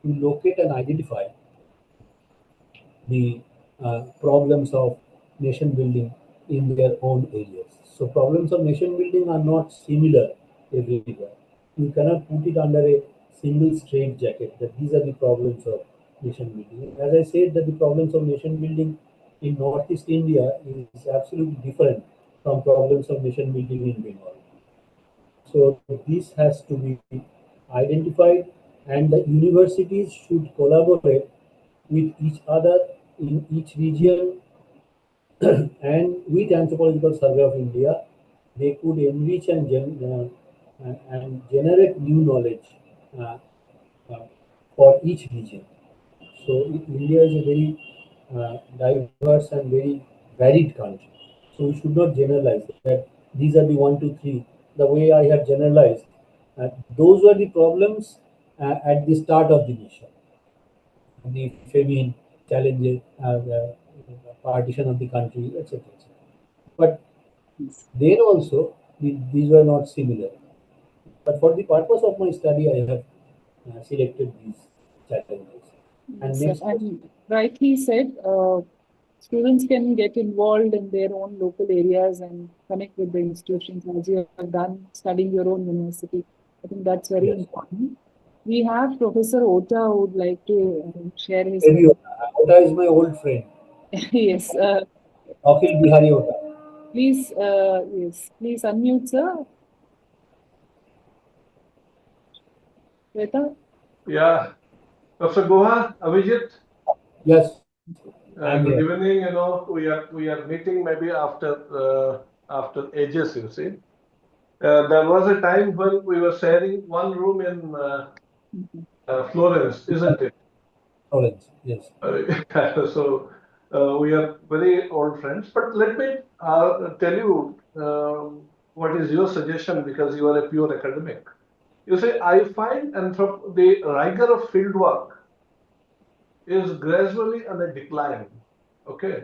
A: to locate and identify the problems of nation building in their own areas. So problems of nation building are not similar everywhere. You cannot put it under a single straight jacket that these are the problems of nation building. As I said, that the problems of nation building in Northeast India is absolutely different from problems of nation building in Bengal. So this has to be identified, and the universities should collaborate with each other in each region and with Anthropological Survey of India. They could enrich and generate new knowledge uh, uh, for each region. So India is a very diverse and very varied country. So we should not generalize that these are the one, two, three. The way I have generalized, those were the problems at the start of the nation. The famine, challenges, partition of the country, etc. But
D: Yes.
A: then also, these were not similar. But for the purpose of my study, I have selected these challenges. And
D: Yes,
A: next question.
D: and rightly said, students can get involved in their own local areas and connect with the institutions as you have done studying your own university. I think that's very
A: Yes.
D: important. We have Professor Ota who would like to share his
A: Maybe
D: comment.
A: Ota is my old friend.
D: Yes,
A: Akhil Bihari Ota.
D: please unmute, sir. Shweta?
E: Yeah, Professor Guha, Abhijit,
A: Yes, I'm
E: good
A: here.
E: evening. You know, we are meeting maybe after ages. You see, there was a time when we were sharing one room in Florence, isn't it?
A: Orange. Yes.
E: So we are very old friends. But let me tell you what is your suggestion because you are a pure academic. You say I find the rigor of fieldwork is gradually on a decline, okay,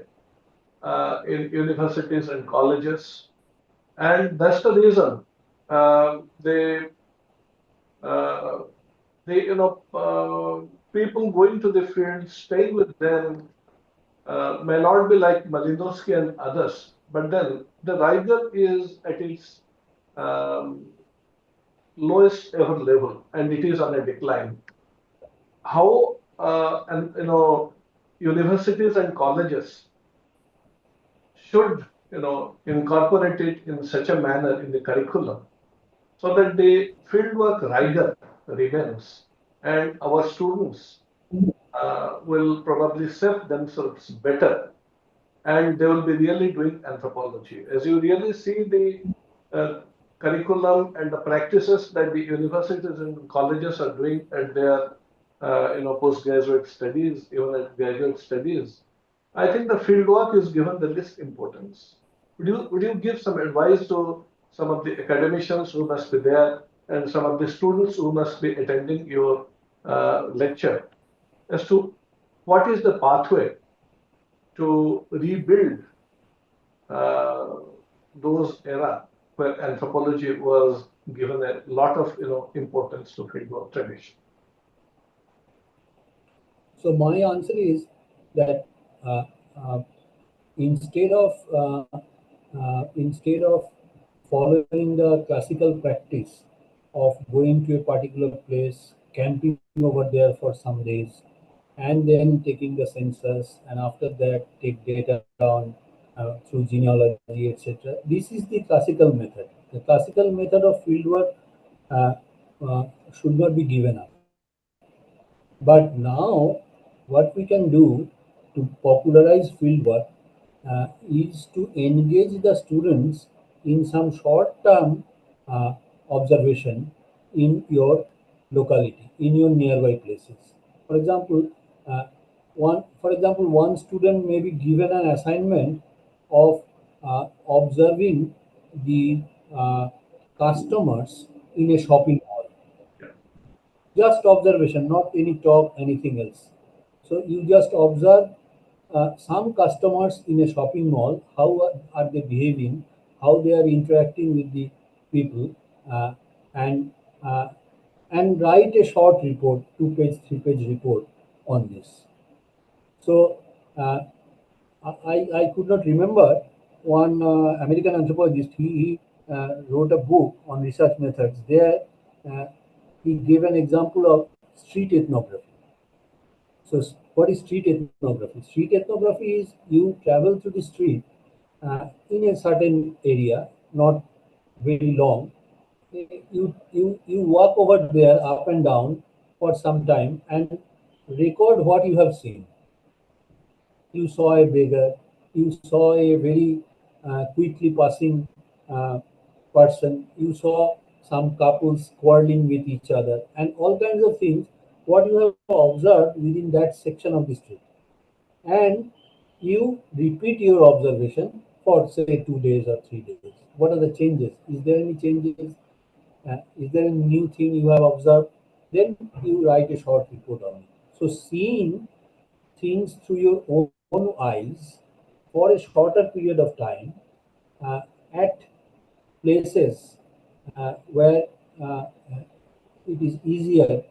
E: in universities and colleges. And that's the reason they, uh, people going to the field, staying with them, may not be like Malinowski and others, but then the rigor is at its um, lowest ever level and it is on a decline. How, universities and colleges should incorporate it in such a manner in the curriculum so that the fieldwork rigor remains and our students will probably serve themselves better and they will be really doing anthropology. As you really see the curriculum and the practices that the universities and colleges are doing at their postgraduate studies, even at graduate studies, I think the fieldwork is given the least importance. Would you give some advice to some of the academicians who must be there and some of the students who must be attending your lecture as to what is the pathway to rebuild uh, those era where anthropology was given a lot of importance to fieldwork tradition?
A: So my answer is that uh, uh, instead of following the classical practice of going to a particular place, camping over there for some days, and then taking the census, and after that take data down through genealogy, etc. This is the classical method. The classical method of fieldwork uh, uh, should not be given up. But now, what we can do to popularize fieldwork is to engage the students in some short-term observation in your locality, in your nearby places. For example, one student may be given an assignment of observing the uh, customers in a shopping mall. Just observation, not any talk, anything else. So you just observe some customers in a shopping mall, how are they behaving, how they are interacting with the people, and uh, and write a short report, 2 page, 3 page report on this. So uh, I could not remember one American anthropologist. He wrote a book on research methods. There, uh, he gave an example of street ethnography. So, what is street ethnography? Street ethnography is you travel through the street in a certain area, not very long. You walk over there up and down for some time and record what you have seen. You saw a beggar, you saw a very quickly passing person, you saw some couples quarreling with each other, and all kinds of things, what you have observed within that section of the street. And you repeat your observation for say 2 days or 3 days. What are the changes? Is there any changes? Is there a new thing you have observed? Then you write a short report on it. So seeing things through your own eyes for a shorter period of time uh, at places where uh, it is easier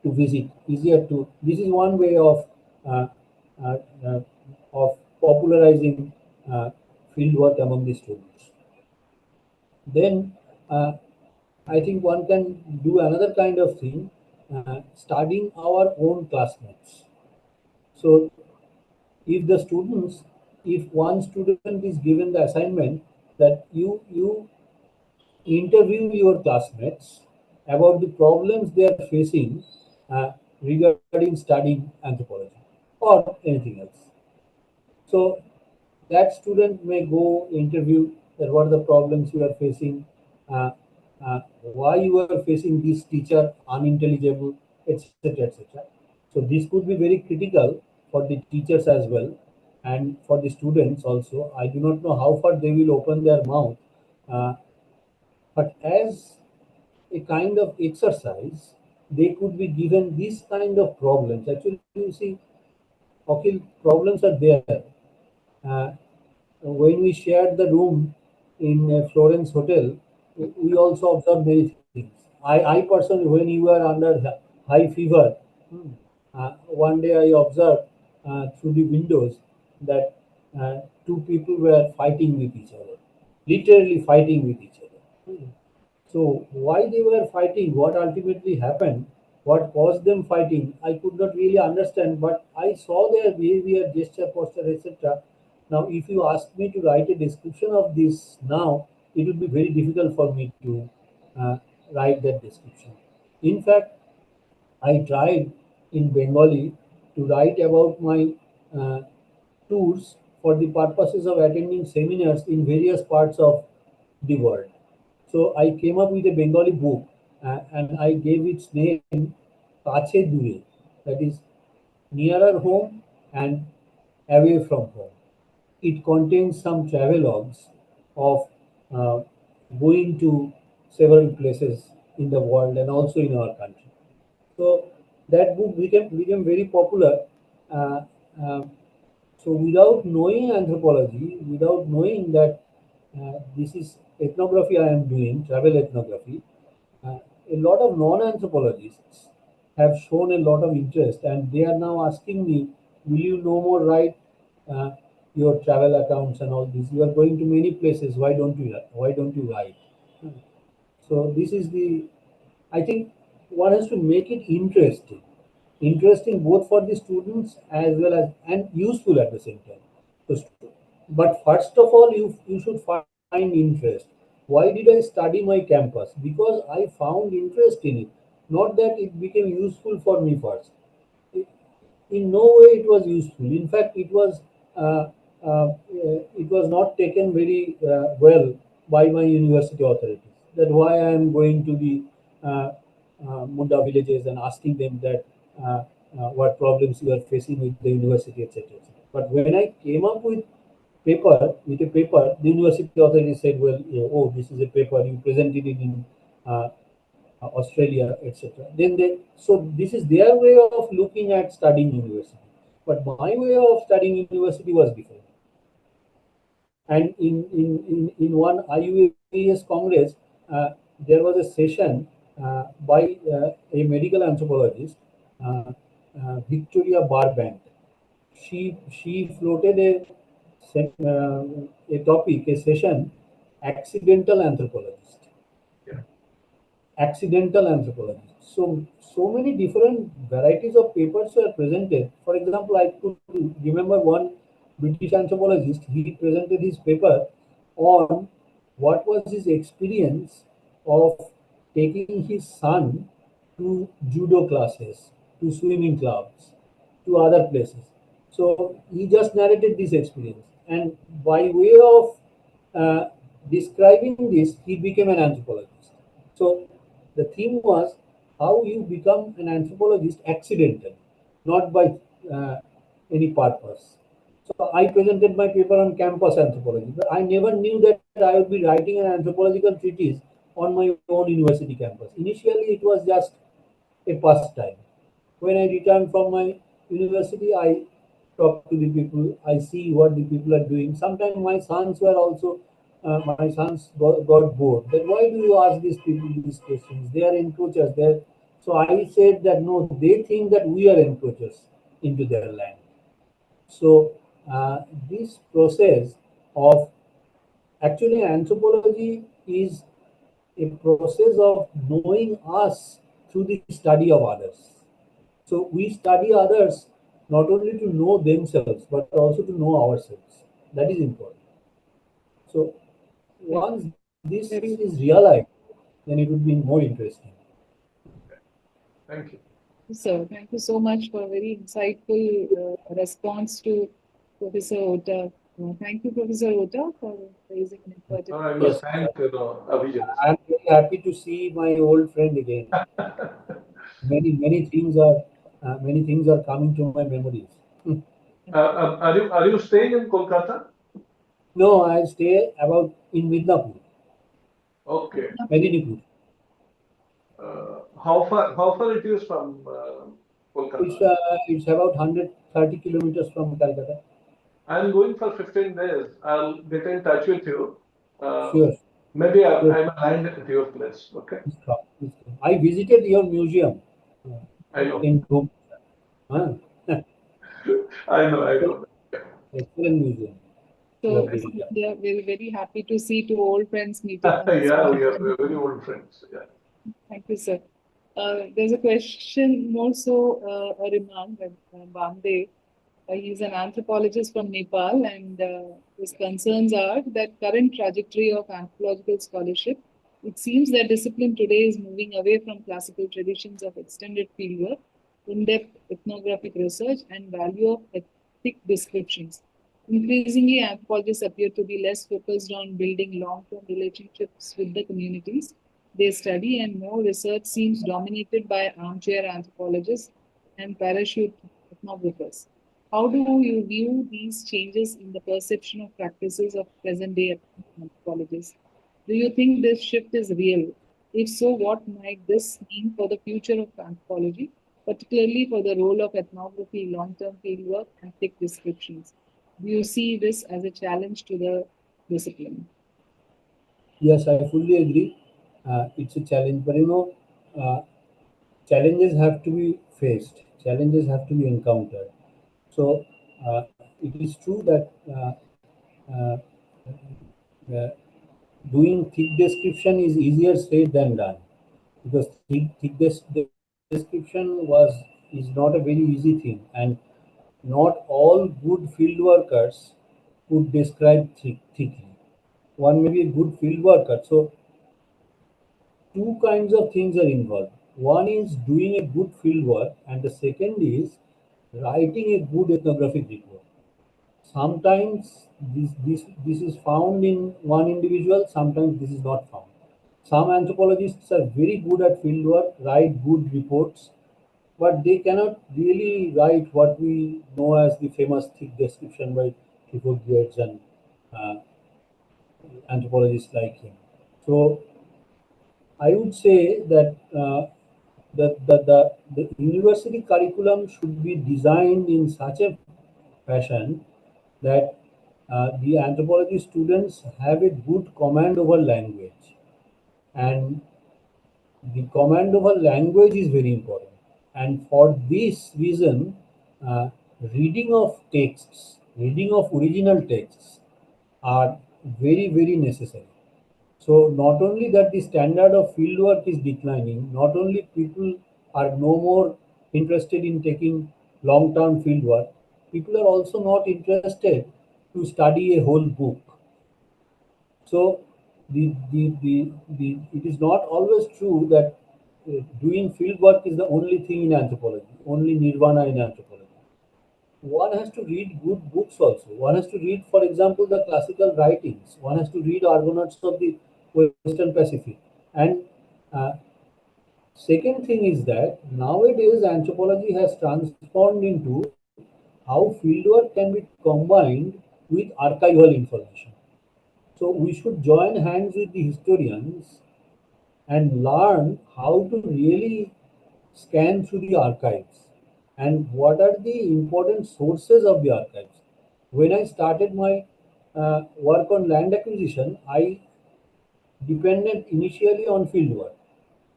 A: to visit, easier to. This is one way uh, uh, uh, of popularizing uh, fieldwork among the students. Then I think one can do another kind of thing, studying our own classmates. So if the students, if one student is given the assignment that you interview your classmates about the problems they are facing regarding studying anthropology or anything else. So that student may go interview that what are the problems you are facing, why you are facing this teacher unintelligible, etc., etc. So this could be very critical for the teachers as well and for the students also. I do not know how far they will open their mouth, uh, but as a kind of exercise, they could be given this kind of problems. Actually, you see, okay, problems are there. Uh, when we shared the room in a Florence hotel, we also observed many things. I personally, when you were under high fever, one day I observed through the windows that two people were fighting with each other, literally fighting with each other. So why they were fighting, what ultimately happened, what caused them fighting, I could not really understand, but I saw their behavior, gesture, posture, etc. Now, if you ask me to write a description of this now, it would be very difficult for me to uh, write that description. In fact, I tried in Bengali to write about my uh, tours for the purposes of attending seminars in various parts of the world. So I came up with a Bengali book and I gave its name Kache Dure, that is nearer home and away from home. It contains some travelogues of uh, going to several places in the world and also in our country. So that book became very popular. Uh, uh, so without knowing anthropology, without knowing that this is ethnography I am doing, travel ethnography, uh, a lot of non-anthropologists have shown a lot of interest, and they are now asking me, "Will you no more write uh, your travel accounts and all this? You are going to many places. Why don't you write?" So this is the, I think one has to make it interesting both for the students as well as and useful at the same time. So, but first of all, you should find interest. Why did I study my campus? Because I found interest in it, not that it became useful for me first. In no way it was useful. In fact, uh, it was not taken very well by my university authorities. That why I am going to the Munda villages and asking them that what problems you are facing with the university, etc. But when I came up with a paper, the university authorities said, "Well, oh, this is a paper you presented it in." Uh, Australia, etc. Then they, so this is their way of looking at studying university. But my way of studying university was different. And in one IUAS Congress, there was a session by a medical anthropologist, Victoria Barbank. She floated a topic, a session, accidental anthropologist.
E: Yeah.
A: Accidental anthropology. So many different varieties of papers were presented. For example, I could remember one British anthropologist. He presented his paper on what was his experience of taking his son to judo classes, to swimming clubs, to other places. So he just narrated this experience, and by way of uh, describing this, he became an anthropologist. So the theme was how you become an anthropologist accidentally, not by any purpose. So I presented my paper on campus anthropology, but I never knew that I would be writing an anthropological treatise on my own university campus. Initially, it was just a pastime. When I return from my university, I talk to the people, I see what the people are doing. Sometimes my sons got bored. That why do you ask these people these questions? They are encroachers. So I said that no, they think that we are encroachers into their land. So this process of actually anthropology is a process of knowing us through the study of others. So we study others not only to know themselves but also to know ourselves. That is important. So once this is realized, then it would be more interesting.
E: Thank you.
D: So thank you so much for a very insightful response to Professor Ota. Thank you, Professor Ota, for raising an important.
E: I must thank Abhijit.
A: I am very happy to see my old friend again. Many things are coming to my memories.
E: Are you staying in Kolkata?
A: No, I stay about in Midnapur,
E: Okay.
A: Medinipur.
E: How far it is from Kolkata?
A: It's about 130 kilometers from Calcutta.
E: I'm going for 15 days. I'll get in touch with you.
A: Sure.
E: Maybe
A: Sure.
E: I'm aligned at your place. Okay.
A: Please come, please come. I visited your museum
E: I know.
A: in Rome. Huh?
E: I know.
A: Excellent museum. You
D: So
A: have built up.
D: yeah, we're very happy to see two old friends meeting on this
E: Yeah,
D: platform.
E: we are very old friends. Yeah.
D: Thank you, sir. There's a question, more so a remark that Bamde, he's an anthropologist from Nepal, and his concerns are that current trajectory of anthropological scholarship, it seems that discipline today is moving away from classical traditions of extended fieldwork, in-depth ethnographic research, and value of ethic descriptions. Increasingly, anthropologists appear to be less focused on building long-term relationships with the communities they study, and more research seems dominated by armchair anthropologists and parachute ethnographers. How do you view these changes in the perception of practices of present-day anthropologists? Do you think this shift is real? If so, what might this mean for the future of anthropology, particularly for the role of ethnography, long-term fieldwork, and thick descriptions? Do you see this as a challenge to the discipline?
A: Yes, I fully agree. It's a challenge, but uh, challenges have to be faced. Challenges have to be encountered. So it is true that uh, uh, doing thick description is easier said than done, because description is not a very easy thing, and not all good field workers could describe thickly. One may be a good field worker. So two kinds of things are involved. One is doing a good field work, and the second is writing a good ethnographic report. Sometimes this is found in one individual, sometimes this is not found. Some anthropologists are very good at fieldwork, write good reports, but they cannot really write what we know as the famous thick description by Clifford Geertz and uh, anthropologists like him. So I would say that the university curriculum should be designed in such a fashion that the anthropology students have a good command over language, and the command over language is very important. And for this reason, uh, reading of texts, reading of original texts are very necessary. So not only that the standard of fieldwork is declining, not only people are no more interested in taking long-term fieldwork, people are also not interested to study a whole book. So it is not always true that doing fieldwork is the only thing in anthropology, only nirvana in anthropology. One has to read good books also. One has to read, for example, the classical writings. One has to read Argonauts of the Western Pacific. And uh, second thing is that nowadays anthropology has transformed into how fieldwork can be combined with archival information. So we should join hands with the historians and learn how to really scan through the archives and what are the important sources of the archives. When I started my work on land acquisition, I depended initially on fieldwork.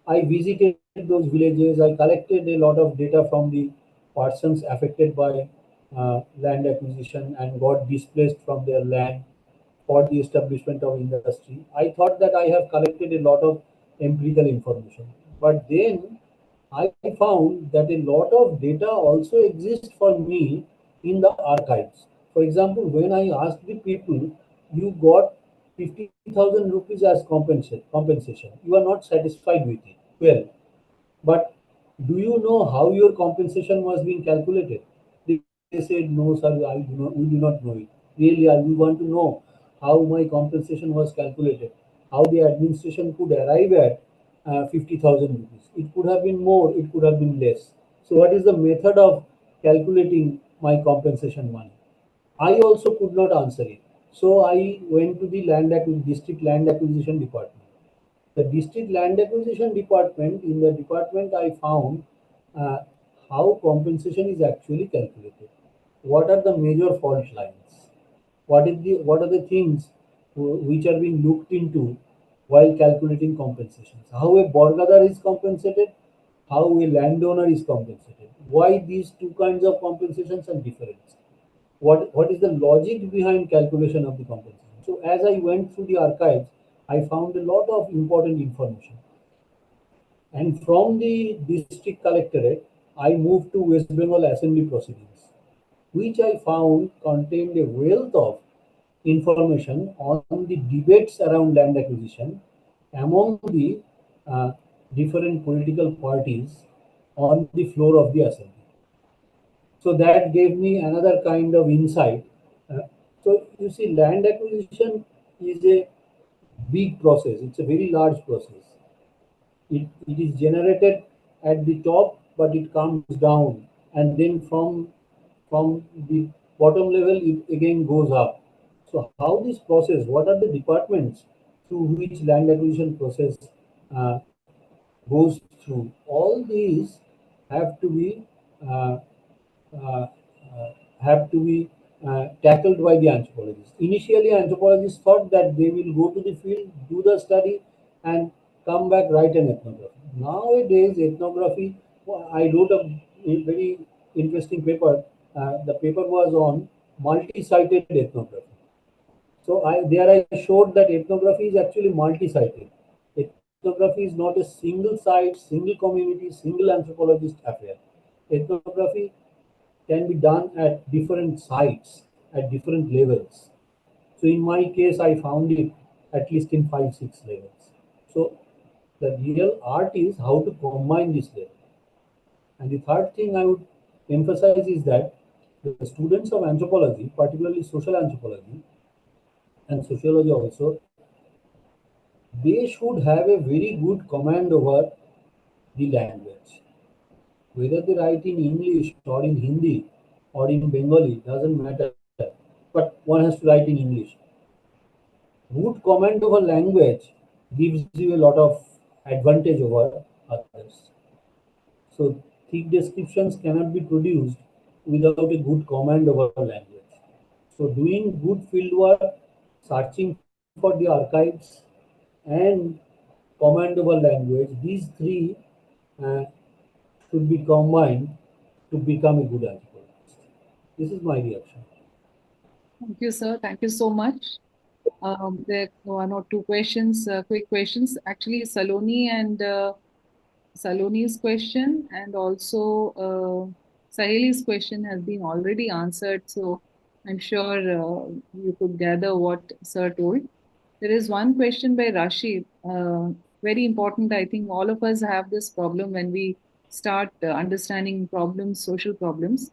A: I visited those villages. I collected a lot of data from the persons affected by land acquisition and got displaced from their land for the establishment of industry. I thought that I have collected a lot of empirical information. But then I found that a lot of data also exists for me in the archives. For example, when I asked the people, you got 50,000 rupees as compensation. You are not satisfied with it. Well, but do you know how your compensation was being calculated? They said, no, sir, we do not know it. Really, we want to know how my compensation was calculated, how the administration could arrive at 50,000 rupees. It could have been more, it could have been less. So, what is the method of calculating my compensation money? I also could not answer it. So, I went to the district land acquisition department. The district land acquisition department, in the department I found uh, how compensation is actually calculated. What are the major fault lines? What are the things which are being looked into while calculating compensations? How a borgadar is compensated, how a landowner is compensated. Why these two kinds of compensations are different? What is the logic behind calculation of the compensation? So as I went through the archives, I found a lot of important information. And from the district collectorate, I moved to West Bengal Assembly proceedings, which I found contained a wealth of information on the debates around land acquisition among the uh, different political parties on the floor of the assembly. So that gave me another kind of insight. So you see, land acquisition is a big process. It's a very large process. It is generated at the top, but it comes down, and then from the bottom level, it again goes up. So how this process? What are the departments through which land acquisition process uh, goes through? All these have to be uh, uh, have to be tackled by the anthropologists. Initially, anthropologists thought that they will go to the field, do the study, and come back, write an ethnography. Nowadays, ethnography, I wrote a very interesting paper. The paper was on multi-sited ethnography. So there I showed that ethnography is actually multi-sited. Ethnography is not a single site, single community, single anthropologist affair. Ethnography can be done at different sites, at different levels. So in my case, I found it at least in 5, 6 levels. So the real art is how to combine this level. And the third thing I would emphasize is that the students of anthropology, particularly social anthropology and sociology also, they should have a very good command over the language. Whether they write in English or in Hindi or in Bengali, doesn't matter. But one has to write in English. Good command over language gives you a lot of advantage over others. So thick descriptions cannot be produced without a good command over language. So doing good field work, searching for the archives, and command over language, these three uh, should be combined to become a good anthropologist. This is my reaction.
D: Thank you, sir. Thank you so much. There are one or two questions, quick questions. Actually, Saloni's question and also Saheli's question has been already answered. So I'm sure you could gather what Sir told. There is one question by Rashid. Very important. I think all of us have this problem when we start understanding problems, social problems.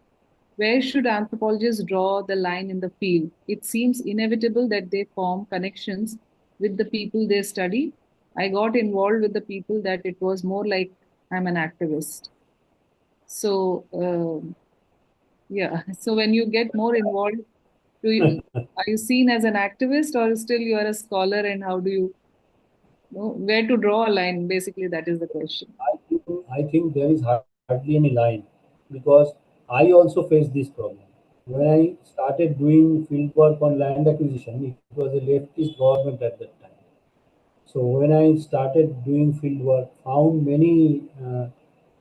D: Where should anthropologists draw the line in the field? It seems inevitable that they form connections with the people they study. I got involved with the people that it was more like I'm an activist. So, yeah. So when you get more involved, are you seen as an activist or still you are a scholar? And how do you know where to draw a line? Basically, that is the question.
A: I think there is hardly any line because I also faced this problem. When I started doing field work on land acquisition, it was a leftist government at that time. So when I started doing field work, found many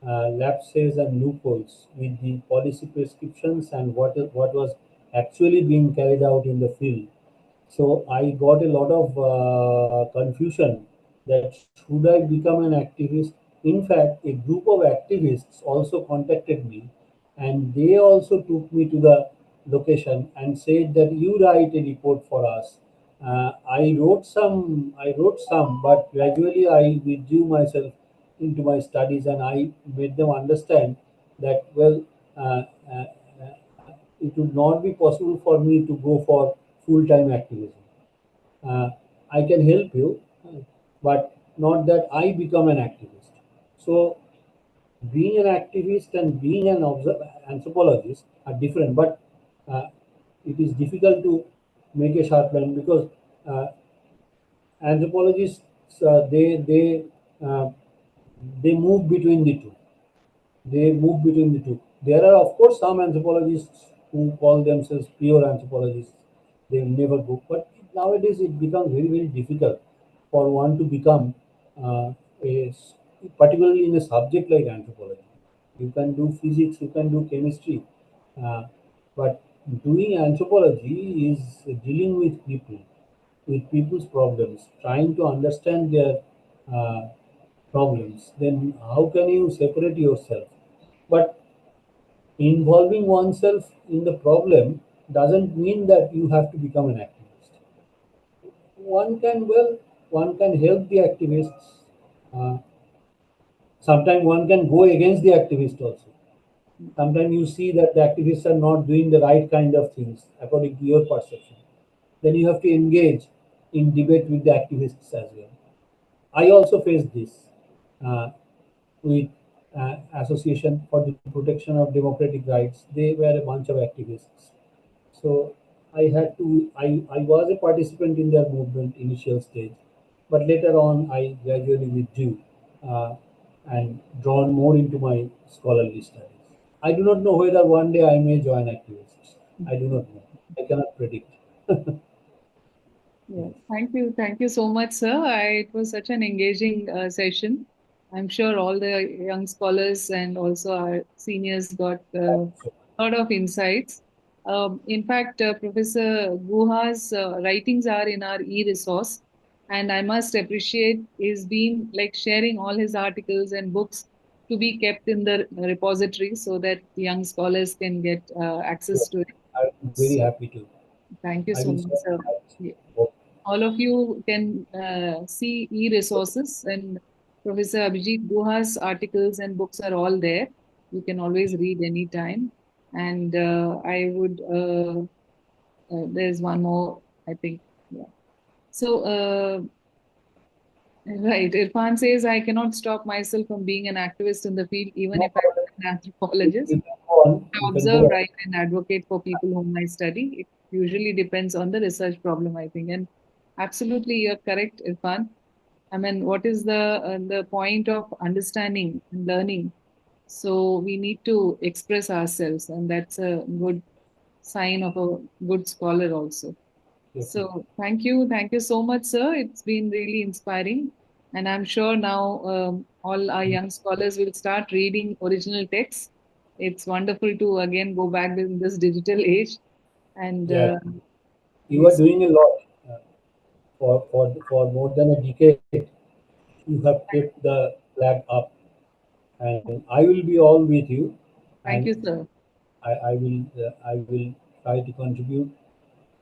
A: lapses and loopholes with the policy prescriptions and what was actually being carried out in the field. So I got a lot of confusion that should I become an activist? In fact, a group of activists also contacted me and they also took me to the location and said that you write a report for us. I wrote some, but gradually I withdrew myself into my studies and I made them understand that, well, uh, uh, it would not be possible for me to go for full-time activism. Uh, I can help you, but not that I become an activist. So being an activist and being an anthropologist are different, but uh, it is difficult to make a sharp line because uh, anthropologists uh, they move between the two. They move between the two. There are, of course, some anthropologists who call themselves pure anthropologists. They will never go. But nowadays, it becomes very, very difficult for one to become uh, particularly in a subject like anthropology. You can do physics, you can do chemistry, uh, but doing anthropology is dealing with people's problems, trying to understand their uh, problems. Then how can you separate yourself? But involving oneself in the problem doesn't mean that you have to become an activist. One can help the activists. Uh, Sometimes one can go against the activist also. Sometimes you see that the activists are not doing the right kind of things according to your perception. Then you have to engage in debate with the activists as well. I also faced this uh, with Association for the Protection of Democratic Rights. They were a bunch of activists. So I was a participant in their movement initial stage, but later on I gradually withdrew and drawn more into my scholarly studies. I do not know whether one day I may join activists. I do not know. I cannot predict.
D: Yeah, thank you so much, sir. It was such an engaging session. I'm sure all the young scholars and also our seniors got a
A: So,
D: lot of insights. In fact, Professor Guha's writings are in our e-resource, and I must appreciate his been like sharing all his articles and books to be kept in the repository so that young scholars can get access
A: sure.
D: to it.
A: I'm very
D: So,
A: happy to.
D: thank you
A: I
D: so
A: will
D: much,
A: share
D: sir.
A: my
D: Yeah.
A: work.
D: All of you can see e-resources, and Professor Abhijit Guha's articles and books are all there. You can always read anytime. And I would, there's one more, I think. Yeah. So, right, Irfan says, I cannot stop myself from being an activist in the field, even
A: No
D: if I'm
A: problem.
D: an anthropologist.
A: You can go on.
D: I
A: You can go
D: observe,
A: on.
D: write, and advocate for people whom I study. It usually depends on the research problem, I think. And absolutely, you're correct, Irfan. I mean, what is the point of understanding and learning? So we need to express ourselves, and that's a good sign of a good scholar also.
A: Definitely.
D: So thank you so much, sir. It's been really inspiring, and I'm sure now all our young scholars will start reading original texts. It's wonderful to again go back in this digital age, and
A: Yeah. You
D: we
A: are doing a lot for more than a decade. You have kept the flag up, and I will be all with you,
D: thank
A: and
D: you, sir.
A: I will try to contribute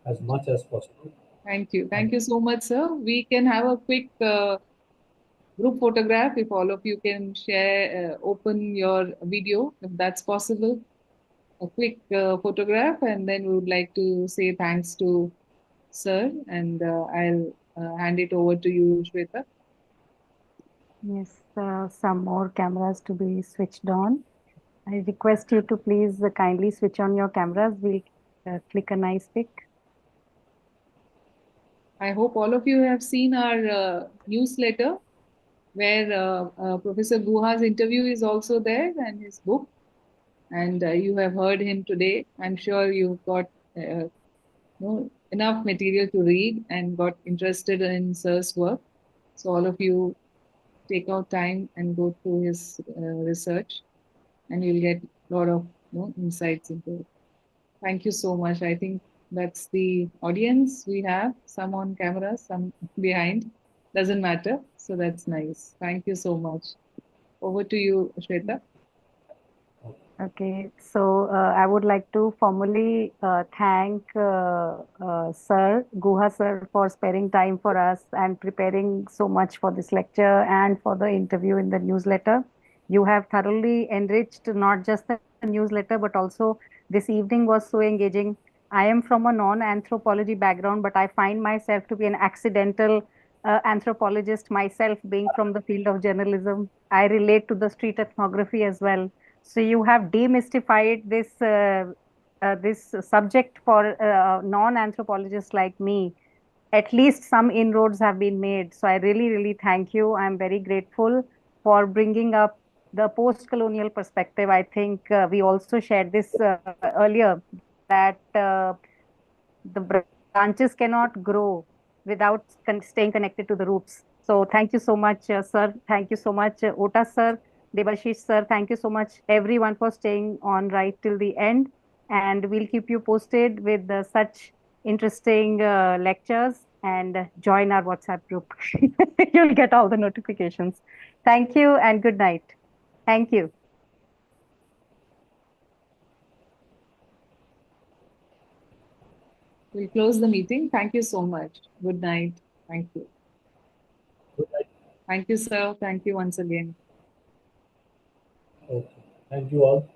A: as much as possible. And
D: Thank you so much, sir. We can have a quick group photograph if all of you can share, open your video if that's possible. A quick photograph, and then we would like to say thanks to sir, and I'll hand it over to you, Shweta.
B: Yes, some more cameras to be switched on. I request you to please kindly switch on your cameras. We'll click a nice pic.
D: I hope all of you have seen our newsletter where Professor Guha's interview is also there and his book, and you have heard him today. I'm sure you've got enough material to read and got interested in sir's work. So all of you take out time and go through his research, and you'll get a lot of insights into it. Thank you so much. I think that's the audience we have. Some on camera, some behind. Doesn't matter. So that's nice. Thank you so much. Over to you, Shweta.
B: Okay, so I would like to formally thank Sir Guha sir for sparing time for us and preparing so much for this lecture and for the interview in the newsletter. You have thoroughly enriched not just the newsletter but also this evening was so engaging. I am from a non-anthropology background, but I find myself to be an accidental anthropologist myself, being from the field of journalism. I relate to the street ethnography as well, so you have demystified this subject for non-anthropologists like me. At least some inroads have been made. So I really, really thank you. I'm very grateful for bringing up the post-colonial perspective. I think we also shared this earlier that the branches cannot grow without staying connected to the roots. So thank you so much, sir. Thank you so much, Ota sir, Debashish sir. Thank you so much, everyone, for staying on right till the end. And we'll keep you posted with such interesting lectures and join our WhatsApp group. You'll get all the notifications. Thank you and good night. Thank you.
D: We'll close the meeting. Thank you so much. Good night. Thank you.
A: good night.
D: Thank you, sir. Thank you once again.
A: Okay. Thank you all.